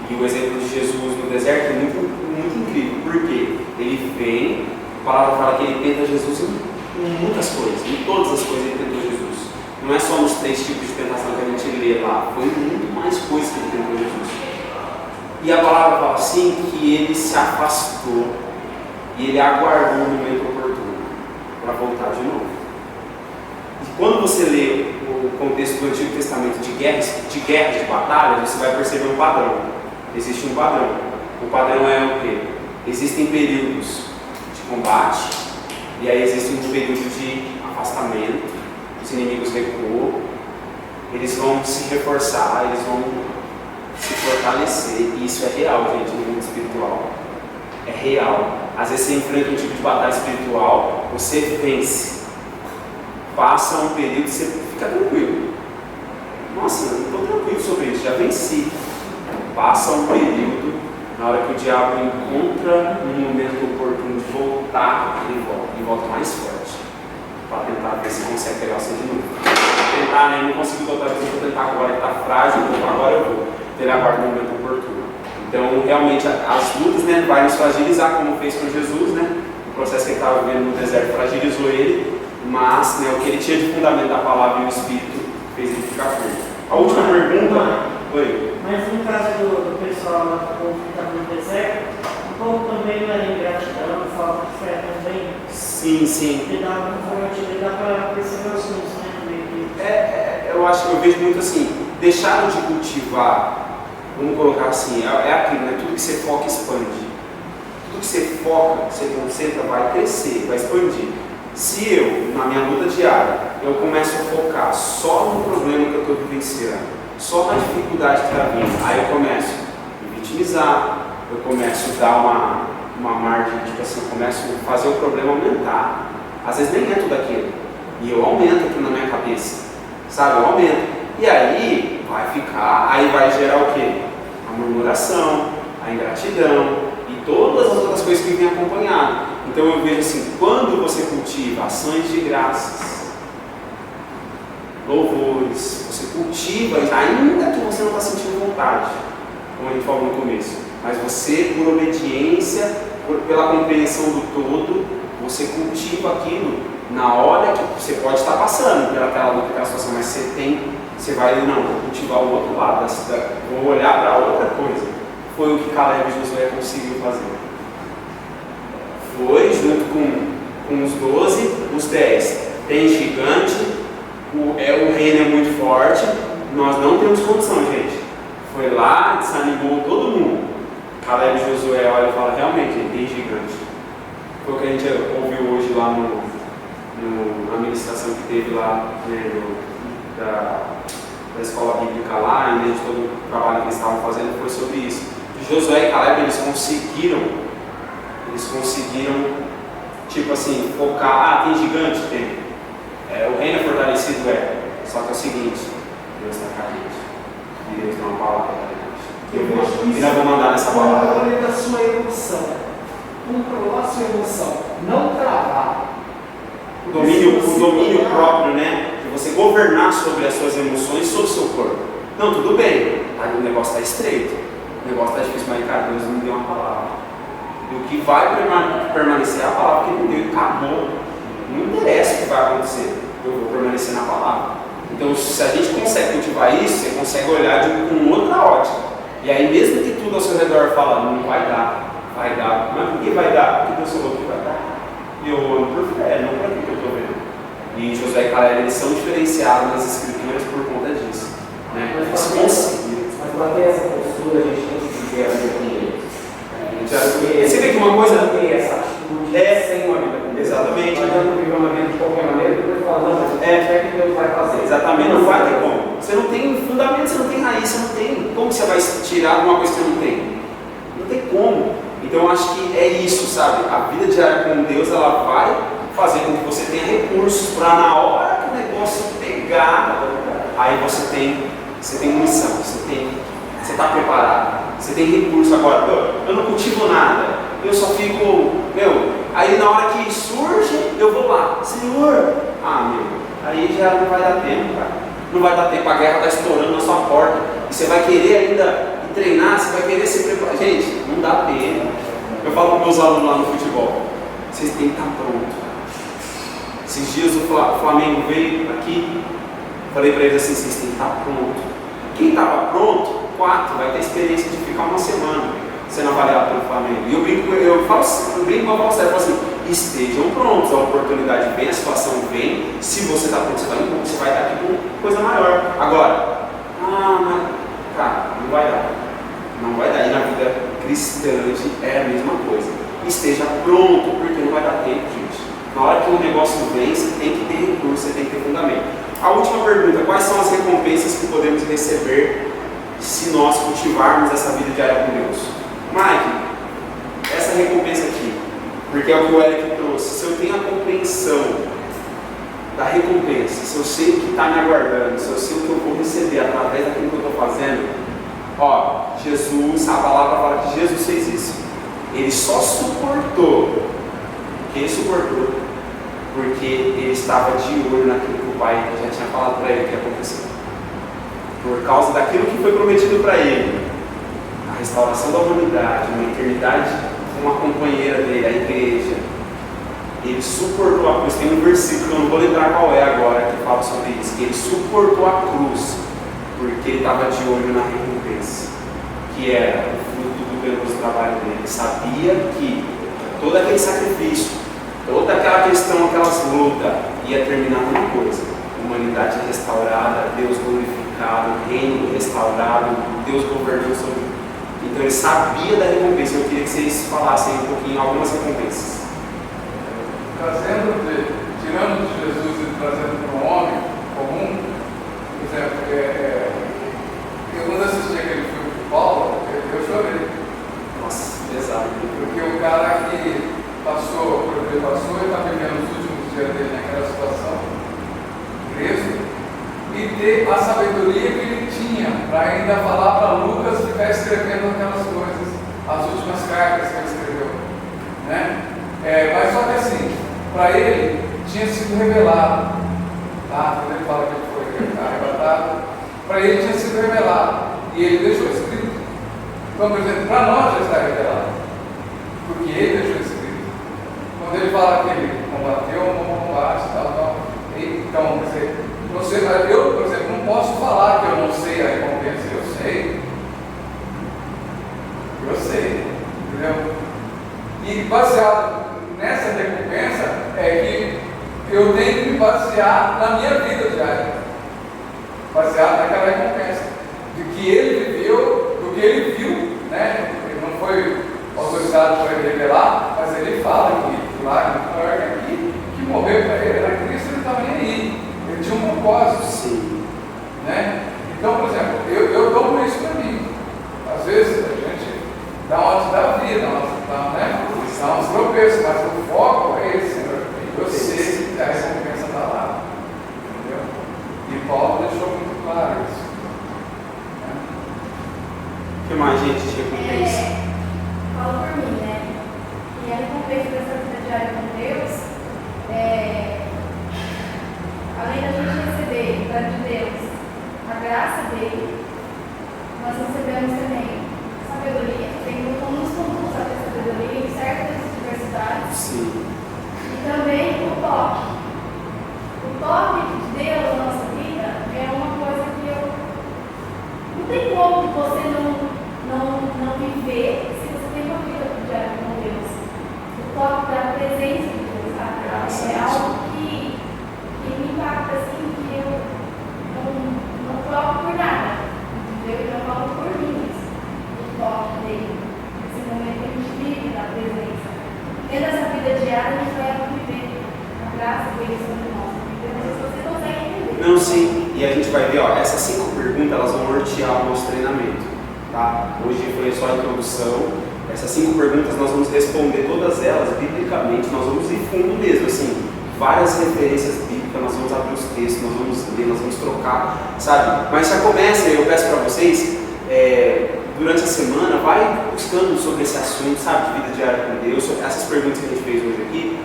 E o exemplo de Jesus no deserto é muito, muito incrível. Por quê? Ele vem, a palavra fala que ele tenta Jesus em muitas coisas, em todas as coisas ele tentou Jesus. Não é só nos 3 tipos de tentação que a gente lê lá, foi muito mais coisas que ele tentou Jesus. E a palavra fala assim que ele se afastou e ele aguardou o momento oportuno para voltar de novo. E quando você lê o contexto do Antigo Testamento de guerras, de batalhas, você vai perceber um padrão. Existe um padrão. O padrão é o quê? Existem períodos de combate, e aí existe um período de afastamento, os inimigos recuam, eles vão se reforçar, eles vão se fortalecer, e isso é real, gente, no mundo espiritual. É real. Às vezes você enfrenta um tipo de batalha espiritual, você vence. Passa um período e você fica tranquilo. Nossa, eu estou tranquilo sobre isso, já venci. Passa um período, na hora que o diabo encontra um momento oportuno de voltar, ele volta mais forte, para tentar ver se consegue pegar você de novo. Tentar, né? Não consigo voltar, mas eu vou tentar agora, ele está frágil, agora eu vou. Ele aguarda o momento oportuno. Então, realmente, as lutas, né, vai nos fragilizar, como fez com Jesus, né? O processo que ele estava vivendo no deserto fragilizou ele, mas, né, o que ele tinha de fundamento da palavra e o Espírito fez ele ficar firme. A última pergunta. Oi. Mas no caso do pessoal lá que está no deserto, o povo também não era ingratidão, falta de fé também. Sim. Ele dá para perceber os frutos, né? Eu acho que eu vejo muito assim, deixaram de cultivar, vamos colocar assim, é aquilo, né? Tudo que você foca expande. Tudo que você foca, você concentra, vai crescer, vai expandir. Se eu, na minha luta diária, eu começo a focar só no problema que eu estou vivenciando, só na dificuldade que está vindo, aí eu começo a me vitimizar, eu começo a dar uma margem, tipo assim, eu começo a fazer o problema aumentar. Às vezes nem é tudo aquilo, e eu aumento aquilo na minha cabeça, sabe? Eu aumento. E aí vai gerar o quê? A murmuração, a ingratidão e todas as outras coisas que vêm acompanhado. Então eu vejo assim, quando você cultiva ações de graças, louvores, você cultiva, ainda que você não está sentindo vontade, como a gente falou no começo, mas você, por obediência, pela compreensão do todo, você cultiva aquilo na hora que você pode estar passando pelaquela luta, aquela situação, mas você vai, vou cultivar o outro lado, vou olhar para outra coisa. Foi o que Caleb e Josué conseguiu fazer. Foi, junto com os 12, os 10. Tem gigante, o reino é muito forte, nós não temos condição, gente. Foi lá, desanimou todo mundo. Caleb e Josué olha e fala, realmente, tem gigante. Foi o que a gente ouviu hoje lá na ministração que teve lá, né, da escola bíblica lá, e de todo o trabalho que eles estavam fazendo, foi sobre isso. Josué e Caleb, eles conseguiram Eles conseguiram, tipo assim, focar, tem gigante? Tem. O reino é fortalecido? Só que é o seguinte, Deus está com a gente. E Deus tem uma palavra para a gente. E nós vamos mandar nessa palavra. Controle da sua emoção. Controlar a sua emoção. Não travar. O domínio próprio, né? De você governar sobre as suas emoções e sobre o seu corpo. Não, tudo bem. Aí o negócio está estreito. O negócio está difícil, mas cara, Deus me deu uma palavra. E o que vai permanecer é a palavra que Ele me deu e acabou. Não interessa o que vai acontecer. Eu vou permanecer na palavra. Então, se a gente consegue cultivar isso, você consegue olhar com outra ótica. E aí, mesmo que tudo ao seu redor fala, não vai dar. Mas por que vai dar? Porque Deus falou que vai dar. E eu amo por fé, não para que eu estou vendo. E Josué e Caleb, eles são diferenciados nas escrituras por conta disso. Né? Eles conseguiram. Mas para ter essa postura, a gente tem que viver a vida com Deus. Você vê que uma coisa. Ter essa atitude sem uma vida com Deus. Exatamente. Não adianta viver uma vida de qualquer maneira e depois falar, não, mas o que Deus vai fazer? Exatamente, não vai ter como. Você não tem fundamento, você não tem raiz, você não tem. Como você vai tirar de uma coisa que você não tem? Não tem como. Então eu acho que é isso, sabe? A vida diária com Deus, ela vai fazer com que você tenha recursos para na hora que o negócio pegar, aí você tem missão, você está preparado, você tem recurso. Agora, eu não cultivo nada, eu só fico, aí na hora que surge, eu vou lá, Senhor, aí já não vai dar tempo, cara. Não vai dar tempo, a guerra está estourando na sua porta, e você vai querer ainda treinar, você vai querer se preparar. Gente, não dá tempo. Eu falo para meus alunos lá no futebol, vocês têm que estar prontos. Esses dias o Flamengo veio aqui, falei para eles assim, vocês têm que estar prontos. Quem estava pronto, 4, vai ter experiência de ficar uma semana sendo avaliado pelo Flamengo. E eu falo sério, assim, estejam prontos, a oportunidade vem, a situação vem, se você está pronto, você vai estar aqui com coisa maior. Agora, cara, não vai dar. Não vai dar. E na vida cristã é a mesma coisa. Esteja pronto, porque não vai dar tempo, gente. Na hora que o negócio vem, você tem que ter recurso, você tem que ter fundamento. A última pergunta: quais são as recompensas que podemos receber se nós cultivarmos essa vida diária com Deus? Mike, essa recompensa aqui, porque é o que o Eric trouxe. Se eu tenho a compreensão da recompensa, se eu sei o que está me aguardando, se eu sei o que eu vou receber através daquilo que eu estou fazendo, Jesus, a palavra fala que Jesus fez isso. Ele só suportou. Ele suportou porque ele estava de olho naquilo que o Pai já tinha falado para ele que ia acontecer. Por causa daquilo que foi prometido para ele, a restauração da humanidade, uma eternidade com uma companheira dele, a igreja. Ele suportou a cruz. Tem um versículo, eu não vou lembrar qual é agora, que fala sobre isso. Ele suportou a cruz porque ele estava de olho na recompensa, que era o fruto do penoso trabalho dele. Ele sabia que todo aquele sacrifício, toda aquela questão, aquelas lutas, ia terminar numa coisa: humanidade restaurada, Deus glorificado, reino restaurado, Deus governando sobre. Então ele sabia da recompensa. Eu queria que vocês falassem um pouquinho algumas recompensas. Tirando de Jesus e trazendo para um homem comum, por exemplo, quando eu assisti aquele filme de Paulo, eu chorei. Nossa, pesado. Porque o cara que passou por ele passou e está vivendo os últimos dias dele naquela situação, preso, e ter a sabedoria que ele tinha para ainda falar para Lucas ficar escrevendo aquelas coisas, as últimas cartas que ele escreveu. Né? Mas só que assim, para ele tinha sido revelado, tá? Quando ele fala que ele foi arrebatado, para ele tinha sido revelado e ele deixou escrito. Então, por exemplo, para nós já está revelado, porque ele deixou escrito. Quando ele fala que ele combateu um bom combate, tal. Então, quer dizer, eu, por exemplo, não posso falar que eu não sei a recompensa. Eu sei, entendeu? E baseado nessa recompensa é que eu tenho que me basear na minha vida diária, baseado naquela recompensa, de que ele viveu, do que ele viu, né? Ele não foi autorizado para ele revelar, mas ele fala que lá aqui, que morreu para ele era Cristo, ele estava nem aí, ele tinha um propósito. Sim. Né? Então, por exemplo, eu tomo isso para mim. Às vezes a gente dá uma da vida, dá uns que mais, gente, de recompensa? Falo por mim, né? E a recompensa dessa vida diária com Deus, além da gente receber de Deus a graça dele, nós recebemos também sabedoria, tem como nos conduz a ter sabedoria em certas diversidades. Sim. E também o toque. O toque de Deus na nossa vida é uma coisa que não tem como você não viver se você tem uma vida diária com Deus. O toque da presença de Deus, sabe? É algo que me impacta assim, que eu não troco por nada. Entendeu? Eu falo por mim. O toque dele. Esse momento que a gente vive na presença. Tendo essa vida diária, a gente vai viver a graça dele sobre nós. Então, se você consegue entender. Não, sim. E a gente vai ver, ó, essas 5 perguntas, elas vão nortear o nosso treinamento, tá? Hoje foi só a introdução. Essas 5 perguntas nós vamos responder todas elas biblicamente, nós vamos ir fundo mesmo, assim, várias referências bíblicas, nós vamos abrir os textos, nós vamos ler, nós vamos trocar, sabe? Mas já começa, eu peço para vocês, durante a semana, vai buscando sobre esse assunto, sabe, de vida diária com Deus, sobre essas perguntas que a gente fez hoje aqui,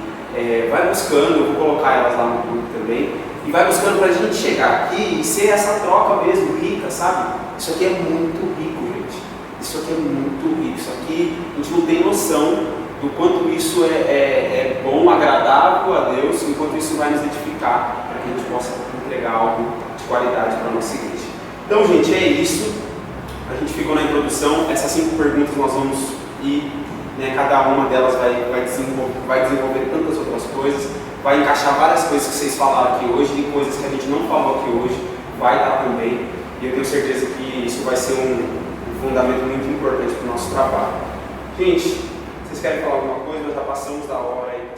vai buscando, eu vou colocar elas lá no grupo também, e vai buscando para a gente chegar aqui e ser essa troca mesmo, rica, sabe? Isso aqui é muito rico, gente. Isso aqui é muito rico. Isso aqui, a gente não tem noção do quanto isso é bom, agradável a Deus, enquanto isso vai nos edificar, para que a gente possa entregar algo de qualidade para a nossa igreja. Então, gente, é isso. A gente ficou na introdução. Essas 5 perguntas nós vamos ir, né, cada uma delas vai desenvolver tantas outras coisas, vai encaixar várias coisas que vocês falaram aqui hoje, e coisas que a gente não falou aqui hoje, vai dar também. E eu tenho certeza que isso vai ser um fundamento muito importante para o nosso trabalho. Gente, vocês querem falar alguma coisa? Nós já passamos da hora aí.